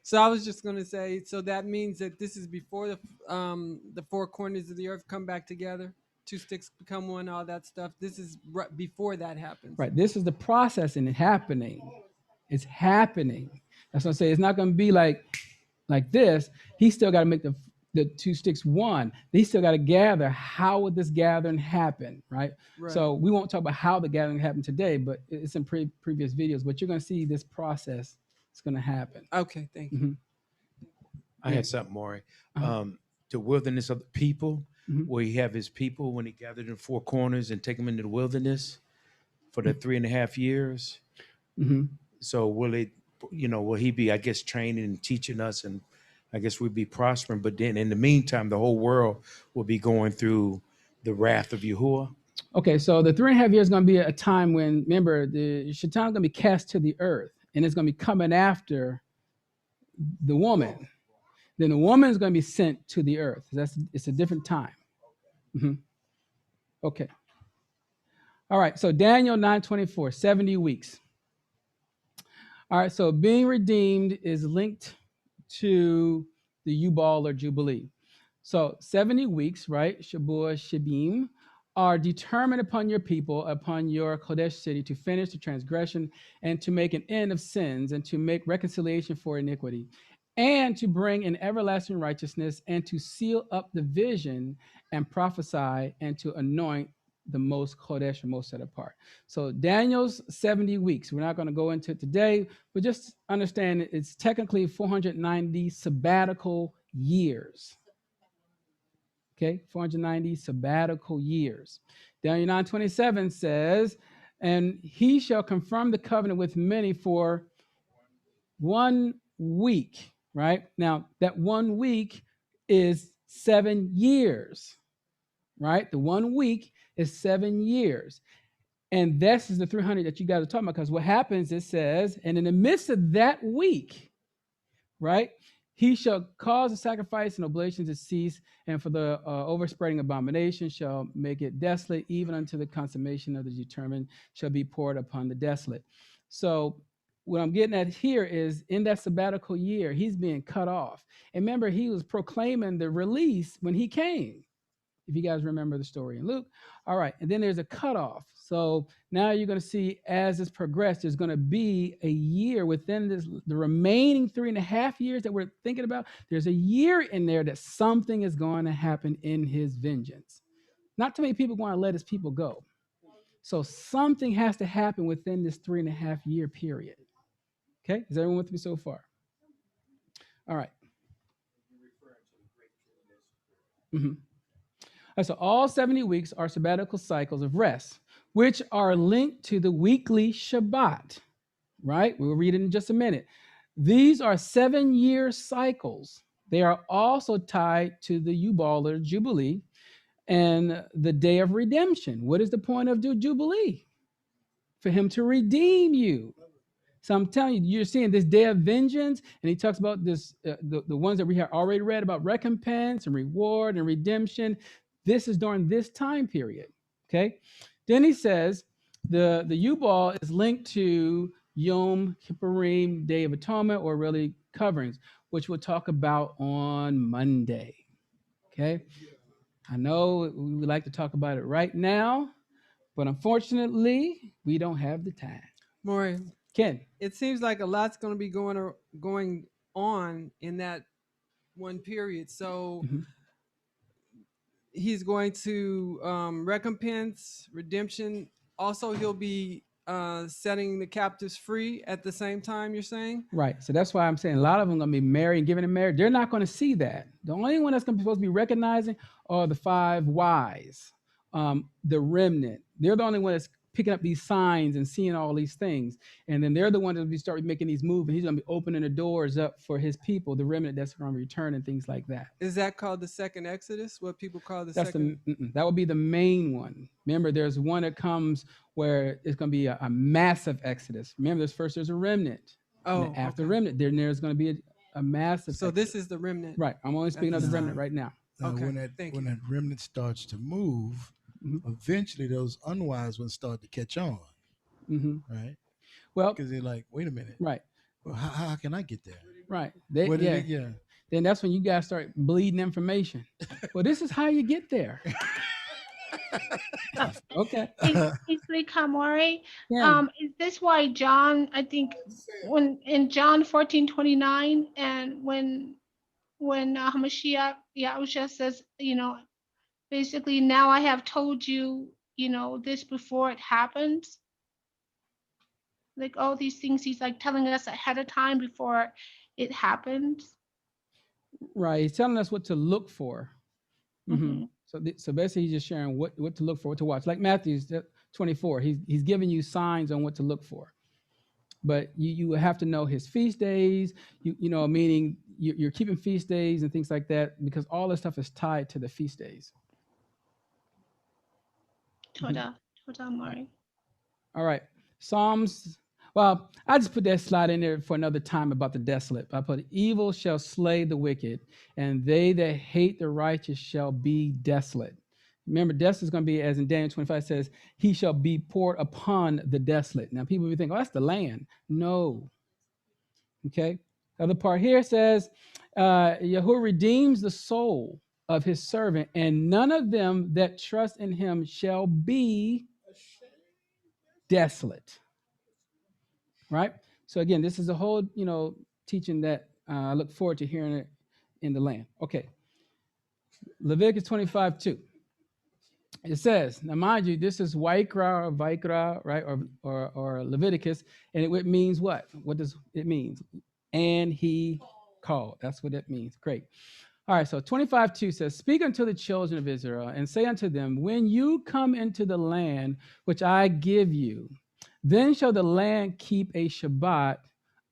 So I was just going to say, so that means that this is before the 4 corners of the earth come back together, 2 sticks become one, all that stuff. This is before that happens. Right. This is the process, and it's happening. It's happening. That's what I say. It's not going to be like this. He still got to make the 2 sticks one. They still got to gather. How would this gathering happen? Right. So we won't talk about how the gathering happened today, but it's in previous videos. But you're going to see this process. It's going to happen. Okay. Thank you. I had something, Moreh. The wilderness of the people, where he have his people when he gathered in 4 corners and take them into the wilderness for the 3.5 years. So will he be, I guess, training and teaching us, and I guess we'd be prospering. But then in the meantime, the whole world will be going through the wrath of Yahuwah. Okay, so the 3.5 years is going to be a time when, remember, the Shaitan is going to be cast to the earth, and it's going to be coming after the woman. Then the woman is going to be sent to the earth. It's a different time. Okay. All right, so Daniel 9:24, 70 weeks. All right, so being redeemed is linked to the Yubal or Jubilee. So 70 weeks, right, Shabuah, Shibim, are determined upon your people, upon your Kodesh city, to finish the transgression and to make an end of sins and to make reconciliation for iniquity and to bring in everlasting righteousness and to seal up the vision and prophesy and to anoint the most Kodesh or most set apart. So Daniel's 70 weeks, we're not going to go into it today, but just understand it's technically 490 sabbatical years. Okay, 490 sabbatical years. Daniel 9:27 says, "And he shall confirm the covenant with many for 1 week right? Now, that 1 week is 7 years, right? The 1 week is 7 years. And this is the 300 that you guys are talking about, because what happens, it says, and in the midst of that week, right, he shall cause the sacrifice and oblation to cease, and for the overspreading abomination shall make it desolate, even unto the consummation of the determined shall be poured upon the desolate. So what I'm getting at here is, in that sabbatical year, he's being cut off. And remember, he was proclaiming the release when he came, if you guys remember the story in Luke. All right, and then there's a cutoff. So now you're going to see, as this progressed, there's going to be a year within this, the remaining 3.5 years that we're thinking about. There's a year in there that something is going to happen in his vengeance. Not too many people want to let his people go. So something has to happen within this 3.5 year period. Okay, is everyone with me so far? All right. Mm-hmm. So all 70 weeks are sabbatical cycles of rest, which are linked to the weekly Shabbat, right? We'll read it in just a minute. These are 7-year cycles. They are also tied to the Yubal or Jubilee and the day of redemption. What is the point of the Jubilee? For him to redeem you. So I'm telling you, you're seeing this day of vengeance, and he talks about this, the ones that we have already read about recompense and reward and redemption. This is during this time period, okay? Then he says the Yubal is linked to Yom Kippurim, Day of Atonement, or really coverings, which we'll talk about on Monday, okay? I know we would like to talk about it right now, but unfortunately, we don't have the time. Moreh, Ken. It seems like a lot's going to be going on in that one period. So he's going to recompense, redemption. Also, he'll be setting the captives free at the same time, you're saying? Right. So that's why I'm saying a lot of them are going to be married and giving in marriage. They're not going to see that. The only one that's going to be supposed to be recognizing are the 5 wise, the remnant. They're the only one that's picking up these signs and seeing all these things. And then they're the ones that will start making these moves. And he's going to be opening the doors up for his people, the remnant that's going to return and things like that. Is that called the second Exodus? What people call the That's second? That would be the main one. Remember, there's one that comes where it's going to be a massive exodus. Remember, there's a remnant. Oh, and after the remnant, then there's going to be a massive So exodus. this is the remnant. Right. I'm only speaking of the remnant right now. Okay, When that remnant starts to move, eventually those unwise ones start to catch on. Right. Well, because they're like, wait a minute. Right. Well, how can I get there? Right. Yeah. Then that's when you guys start bleeding information. Well, this is how you get there. Okay. Basically, Kamore, Yeah. is this why John, I think, when in John 14:29, and when Hamashiach Yahushua says, basically, now I have told you, this before it happens. Like all these things, he's like telling us ahead of time before it happens. Right. He's telling us what to look for. So basically, he's just sharing what to look for, what to watch. Like Matthew 24, he's giving you signs on what to look for. But you have to know his feast days. Meaning you're keeping feast days and things like that, because all this stuff is tied to the feast days. Toda Mari. All right. Psalms. Well, I just put that slide in there for another time about the desolate. I put, evil shall slay the wicked, and they that hate the righteous shall be desolate. Remember, desolate is going to be, as in Daniel 25 says, he shall be poured upon the desolate. Now, people will think, oh, that's the land. No. Okay. The other part here says, Yahuwah redeems the soul of his servant, and none of them that trust in him shall be desolate. Right? So again, this is a whole, teaching that I look forward to hearing it in the land. Okay. Leviticus 25:2. It says, now mind you, this is Vaikra or Vaikra, right? Or Leviticus, and it means what? What does it mean? And he called. That's what it means. Great. All right, so 25:2 says, speak unto the children of Israel and say unto them, when you come into the land which I give you, then shall the land keep a Shabbat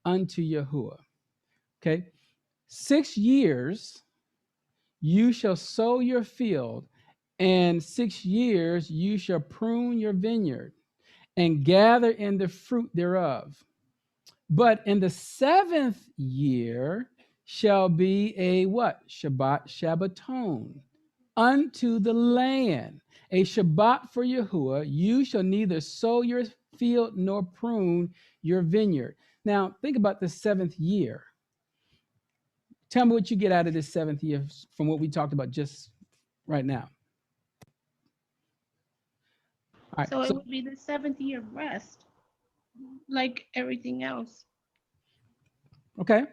unto Yahuwah. Okay. 6 years you shall sow your field, and 6 years you shall prune your vineyard and gather in the fruit thereof. But in the 7th year shall be a what? Shabbaton unto the land, a Shabbat for Yahuwah. You shall neither sow your field nor prune your vineyard. Now, think about the 7th year. Tell me what you get out of this 7th year from what we talked about just right now. All right. So it would be the 7th year of rest, like everything else. Okay.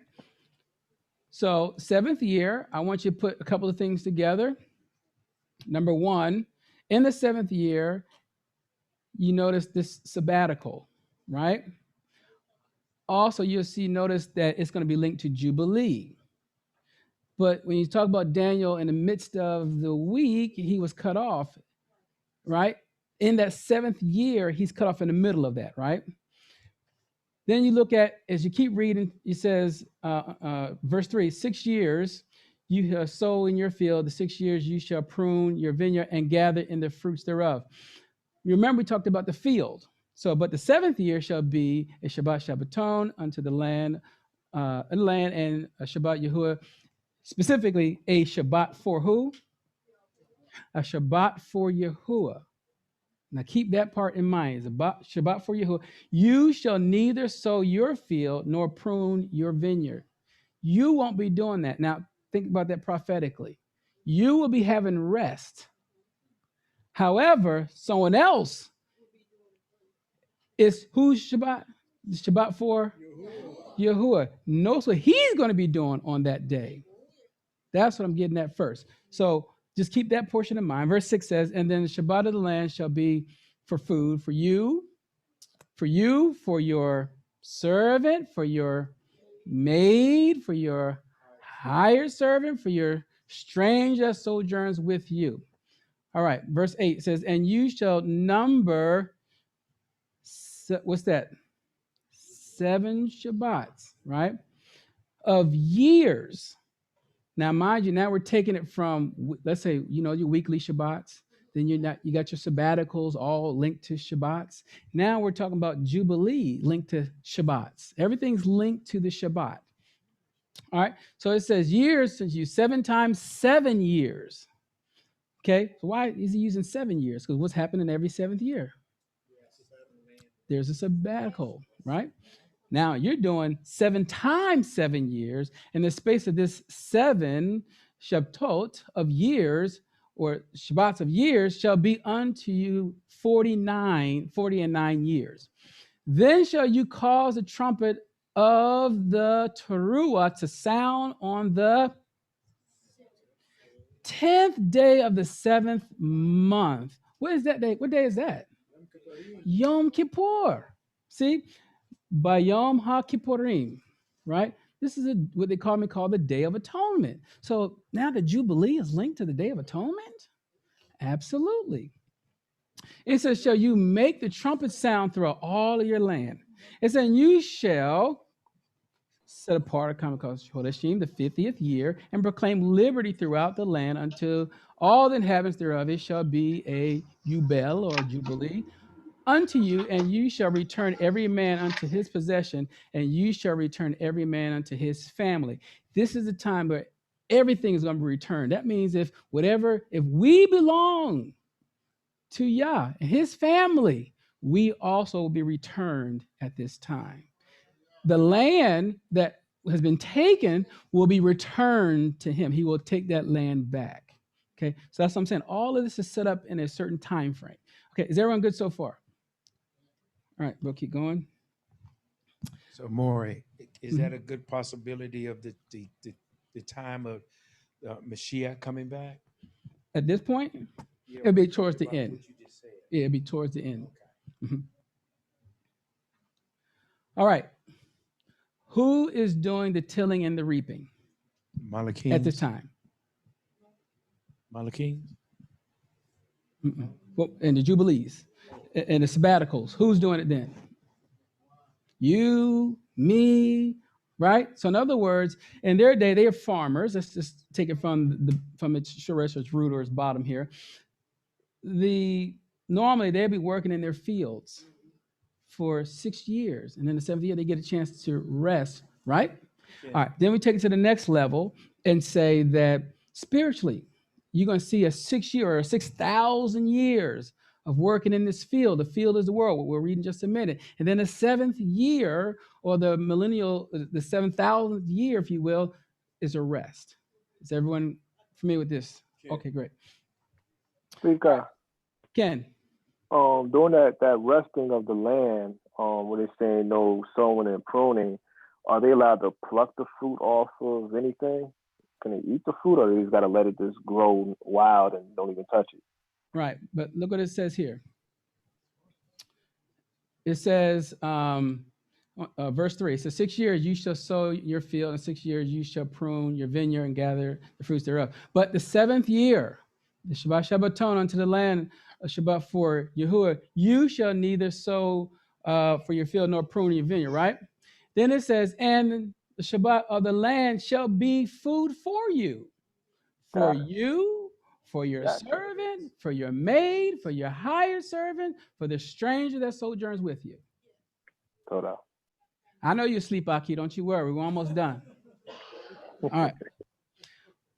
So 7th year, I want you to put a couple of things together. Number one, in the 7th year, you notice this sabbatical, right? Also, you'll notice that it's going to be linked to Jubilee. But when you talk about Daniel in the midst of the week, he was cut off, right? In that 7th year, he's cut off in the middle of that, right? Then you look at, as you keep reading, it says, verse 3, 6 years you shall sow in your field, the 6 years you shall prune your vineyard and gather in the fruits thereof. Remember, we talked about the field. So, but the 7th year shall be a Shabbaton unto the land, and a Shabbat Yahuwah, specifically a Shabbat for who? A Shabbat for Yahuwah. Now keep that part in mind. It's a Shabbat for Yahuwah. You shall neither sow your field nor prune your vineyard. You won't be doing that. Now think about that prophetically. You will be having rest. However, someone else is who's Shabbat? Shabbat for Yahuwah. Notice what he's going to be doing on that day. That's what I'm getting at first. So just keep that portion in mind. Verse 6 says, and then the Shabbat of the land shall be for food, for you, for your servant, for your maid, for your hired servant, for your stranger that sojourns with you. All right, verse 8 says, and you shall number, what's that? 7 Shabbats, right? Of years. Now, mind you, now we're taking it from, let's say, your weekly Shabbats. Then you got your sabbaticals all linked to Shabbats. Now we're talking about Jubilee linked to Shabbats. Everything's linked to the Shabbat. All right. So it says years, since you 7 times 7 years. Okay. So why is he using 7 years? Because what's happening every 7th year? There's a sabbatical, right? Now you're doing 7 times 7 years. In the space of this 7 Shabbatot of years, or Shabbats of years, shall be unto you 40 and 9 years. Then shall you cause the trumpet of the teruah to sound on the 10th day of the 7th month. What is that day? What day is that? Yom Kippur. See? Bayom HaKippurim, right? This is what they call the Day of Atonement. So now the Jubilee is linked to the Day of Atonement? Absolutely. It says, shall you make the trumpet sound throughout all of your land? It says, you shall set apart a common cause Chodeshim, the 50th year, and proclaim liberty throughout the land until all the inhabitants thereof. It shall be a Yubel or Jubilee unto you, and you shall return every man unto his possession, and you shall return every man unto his family. This is the time where everything is going to be returned. That means if we belong to Yah and his family, we also will be returned at this time. The land that has been taken will be returned to him. He will take that land back. Okay, so that's what I'm saying. All of this is set up in a certain time frame. Okay, is everyone good so far? All right, we'll keep going. So, Moreh, is that a good possibility of the time of Mashiach coming back? At this point, it'll be towards the end. Yeah, it'll be towards the end. Okay. All right. Who is doing the tilling and the reaping? Malachim. At this time. Malachim? Well, and the Jubilees and the Sabbaticals. Who's doing it then? You, me, right? So in other words, in their day, they are farmers. Let's just take it from its shoresh, its root, or its bottom here. Normally they'd be working in their fields for 6 years, and then the 7th year they get a chance to rest, right? Yes. All right, then we take it to the next level and say that spiritually, you're going to see a 6 year or 6,000 years of working in this field. The field is the world, what we'll read in just a minute. And then the 7th year, or the 7,000th year, if you will, is a rest. Is everyone familiar with this? Okay, great. Speaker. Ken. During that resting of the land, when it's saying no sowing and pruning, are they allowed to pluck the fruit off of anything? Can they eat the fruit, or they just got to let it just grow wild and don't even touch it? Right, but look what it says here. It says, verse 3, it says, 6 years you shall sow your field, and 6 years you shall prune your vineyard and gather the fruits thereof. But the 7th year, the Shabbat Shabbaton unto the land, a Shabbat for Yahuwah, you shall neither sow for your field nor prune your vineyard, right? Then it says, and the Shabbat of the land shall be food for you, for you, for your servant, for your maid, for your hired servant, for the stranger that sojourns with you. I know you're asleep, Aki. Don't you worry. We're almost done. All right.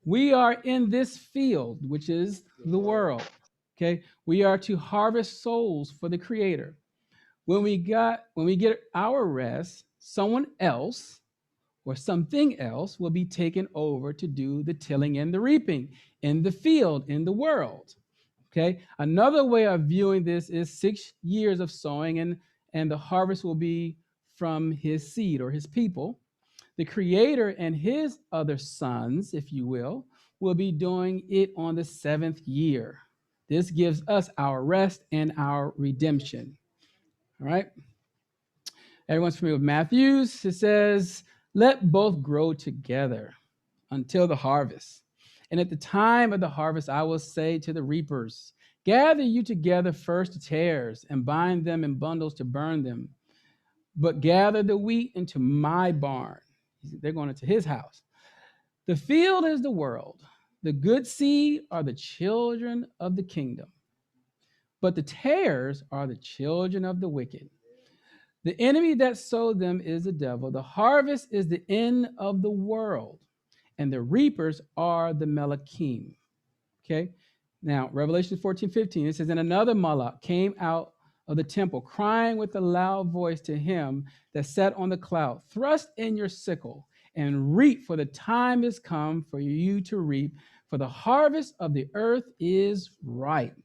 We are in this field, which is the world. Okay. We are to harvest souls for the Creator. When we get our rest, someone else or something else will be taken over to do the tilling and the reaping in the field, in the world. Okay. Another way of viewing this is 6 years of sowing, and the harvest will be from his seed or his people. The Creator and his other sons, if you will be doing it on the 7th year. This gives us our rest and our redemption. All right. Everyone's familiar with Matthews. It says, let both grow together until the harvest. And at the time of the harvest, I will say to the reapers, gather you together first to tares and bind them in bundles to burn them. But gather the wheat into my barn. They're going into his house. The field is the world. The good seed are the children of the kingdom. But the tares are the children of the wicked. The enemy that sowed them is the devil. The harvest is the end of the world, and the reapers are the Melachim. Okay. Now, Revelation 14:15, it says, and another Malach came out of the temple, crying with a loud voice to him that sat on the cloud, thrust in your sickle and reap, for the time is come for you to reap, for the harvest of the earth is ripe.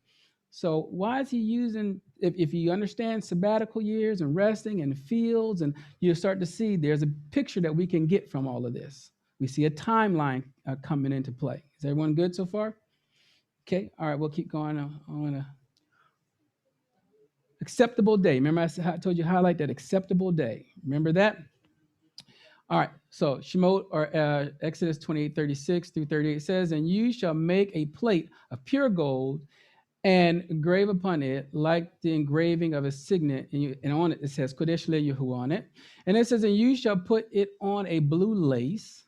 So why is he using, if you understand sabbatical years and resting and fields, and you start to see there's a picture that we can get from all of this. We see a timeline coming into play. Is everyone good so far? Okay, all right, we'll keep going on. Acceptable day. Remember I told you highlight that acceptable day. Remember that? All right, so Shemot, or Exodus 28:36 through 38 says, and you shall make a plate of pure gold and engrave upon it like the engraving of a signet, and on it says Kodesh Yahuwah on it. And it says, and you shall put it on a blue lace,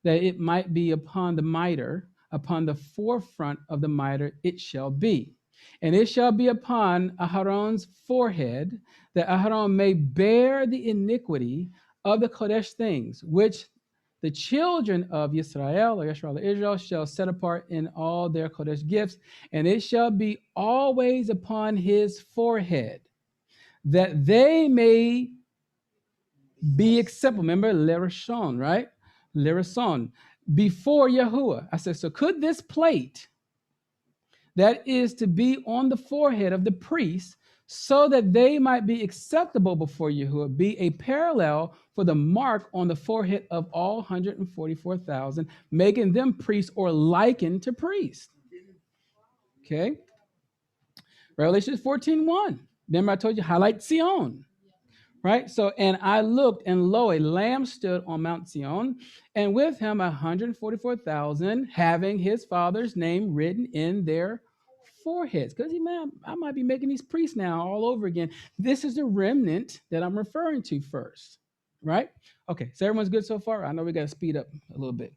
that it might be upon the mitre, upon the forefront of the mitre it shall be. And it shall be upon Aharon's forehead, that Aharon may bear the iniquity of the Kodesh things, which the children of Israel, or Israel, shall set apart in all their Kodesh gifts, and it shall be always upon his forehead, that they may be acceptable. Remember, Lerashon, right? Lerashon, before Yahuwah. I said, so could this plate that is to be on the forehead of the priest, so that they might be acceptable before Yahuwah, be a parallel for the mark on the forehead of all 144,000, making them priests or likened to priests? Okay. Revelation 14:1. Remember I told you, highlight Zion. Right? So, and I looked, and lo, a lamb stood on Mount Zion, and with him 144,000, having his father's name written in their foreheads. Because I might be making these priests now all over again. This is the remnant that I'm referring to first. Right? Okay, so everyone's good so far? I know we got to speed up a little bit.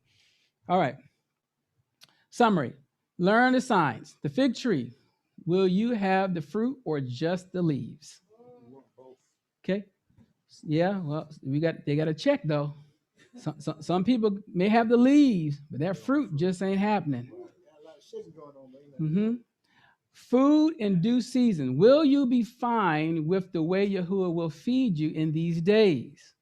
All right. Summary. Learn the signs. The fig tree. Will you have the fruit or just the leaves? Okay. Yeah, well, they got to check though. Some people may have the leaves, but that fruit just ain't happening. Mm-hmm. Food in due season. Will you be fine with the way Yahuwah will feed you in these days?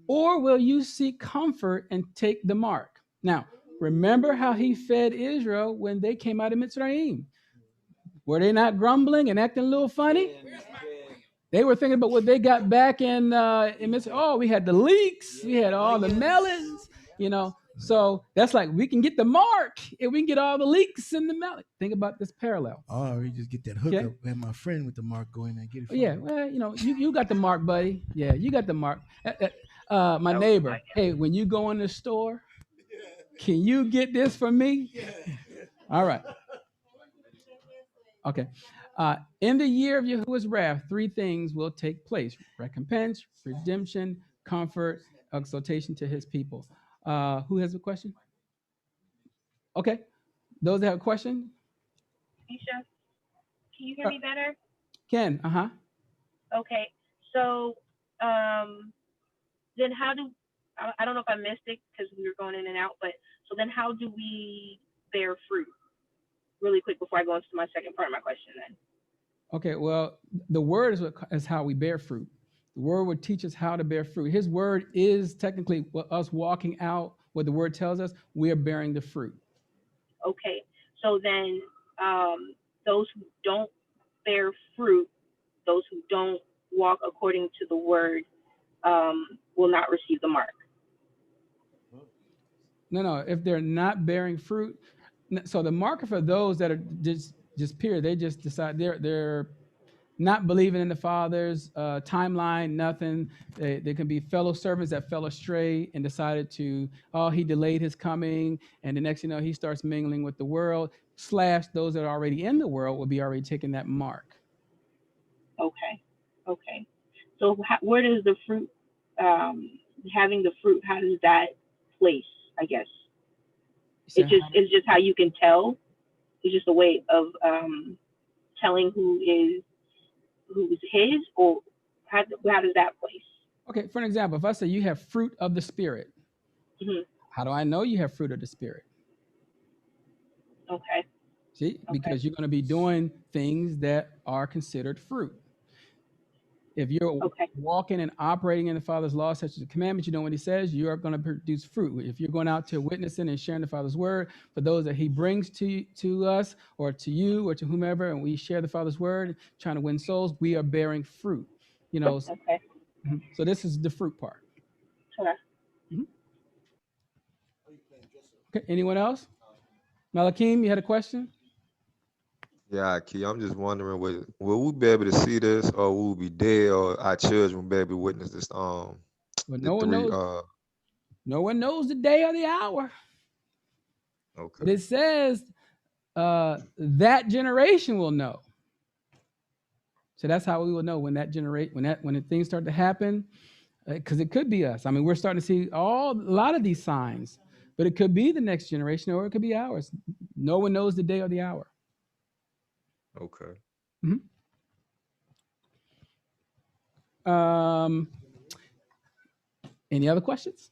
Or will you seek comfort and take the mark? Now, remember how he fed Israel when they came out of Mitzrayim. Were they not grumbling and acting a little funny? They were thinking about what they got back in Mitzrayim. Oh, we had the leeks. We had all the melons, So that's like we can get the mark and we can get all the leeks in the melon. Think about this parallel. Oh, you just get that hookup and my friend with the mark go in there and get it. Yeah, well, you got the mark, buddy. Yeah, you got the mark. My neighbor, hey, when you go in the store, can you get this for me? All right. Okay. In the year of Yahuwah's wrath, 3 things will take place: recompense, redemption, comfort, exaltation to his people. Who has a question? Okay. Those that have a question? Isha, can you hear me better? Ken, Okay. So then how do, I don't know if I missed it because we were going in and out, but so then how do we bear fruit? Really quick before I go into my second part of my question then. Okay, well, the word is how we bear fruit. The word would teach us how to bear fruit. His word is technically us walking out what the word tells us. We are bearing the fruit. Okay, so then those who don't bear fruit, those who don't walk according to the word, will not receive the mark. No. If they're not bearing fruit, so the marker for those that are just pure, they just decide they're not believing in the Father's timeline, nothing. They can be fellow servants that fell astray and decided he delayed his coming, and the next he starts mingling with the world. / those that are already in the world will be already taking that mark. Okay. So where does the fruit, having the fruit, how does that place? I guess it's just how you can tell. It's just a way of telling who is his, or how does that place? Okay, for an example, if I say you have fruit of the Spirit, how do I know you have fruit of the Spirit? Okay. See, because you're going to be doing things that are considered fruit. If you're walking and operating in the Father's law, such as the commandments, you know what he says, you are going to produce fruit. If you're going out to witnessing and sharing the Father's word for those that he brings to us or to you or to whomever, and we share the Father's word, trying to win souls, we are bearing fruit. Okay. So this is the fruit part. Okay. Okay. Anyone else? Malakim, you had a question? Yeah, Key, I'm just wondering, will we be able to see this, or will we be dead, or our children will be able to witness this? Well, no one knows the day or the hour. Okay. But it says that generation will know. So that's how we will know when the things start to happen, because it could be us. I mean, we're starting to see a lot of these signs, but it could be the next generation or it could be ours. No one knows the day or the hour. Okay. Any other questions?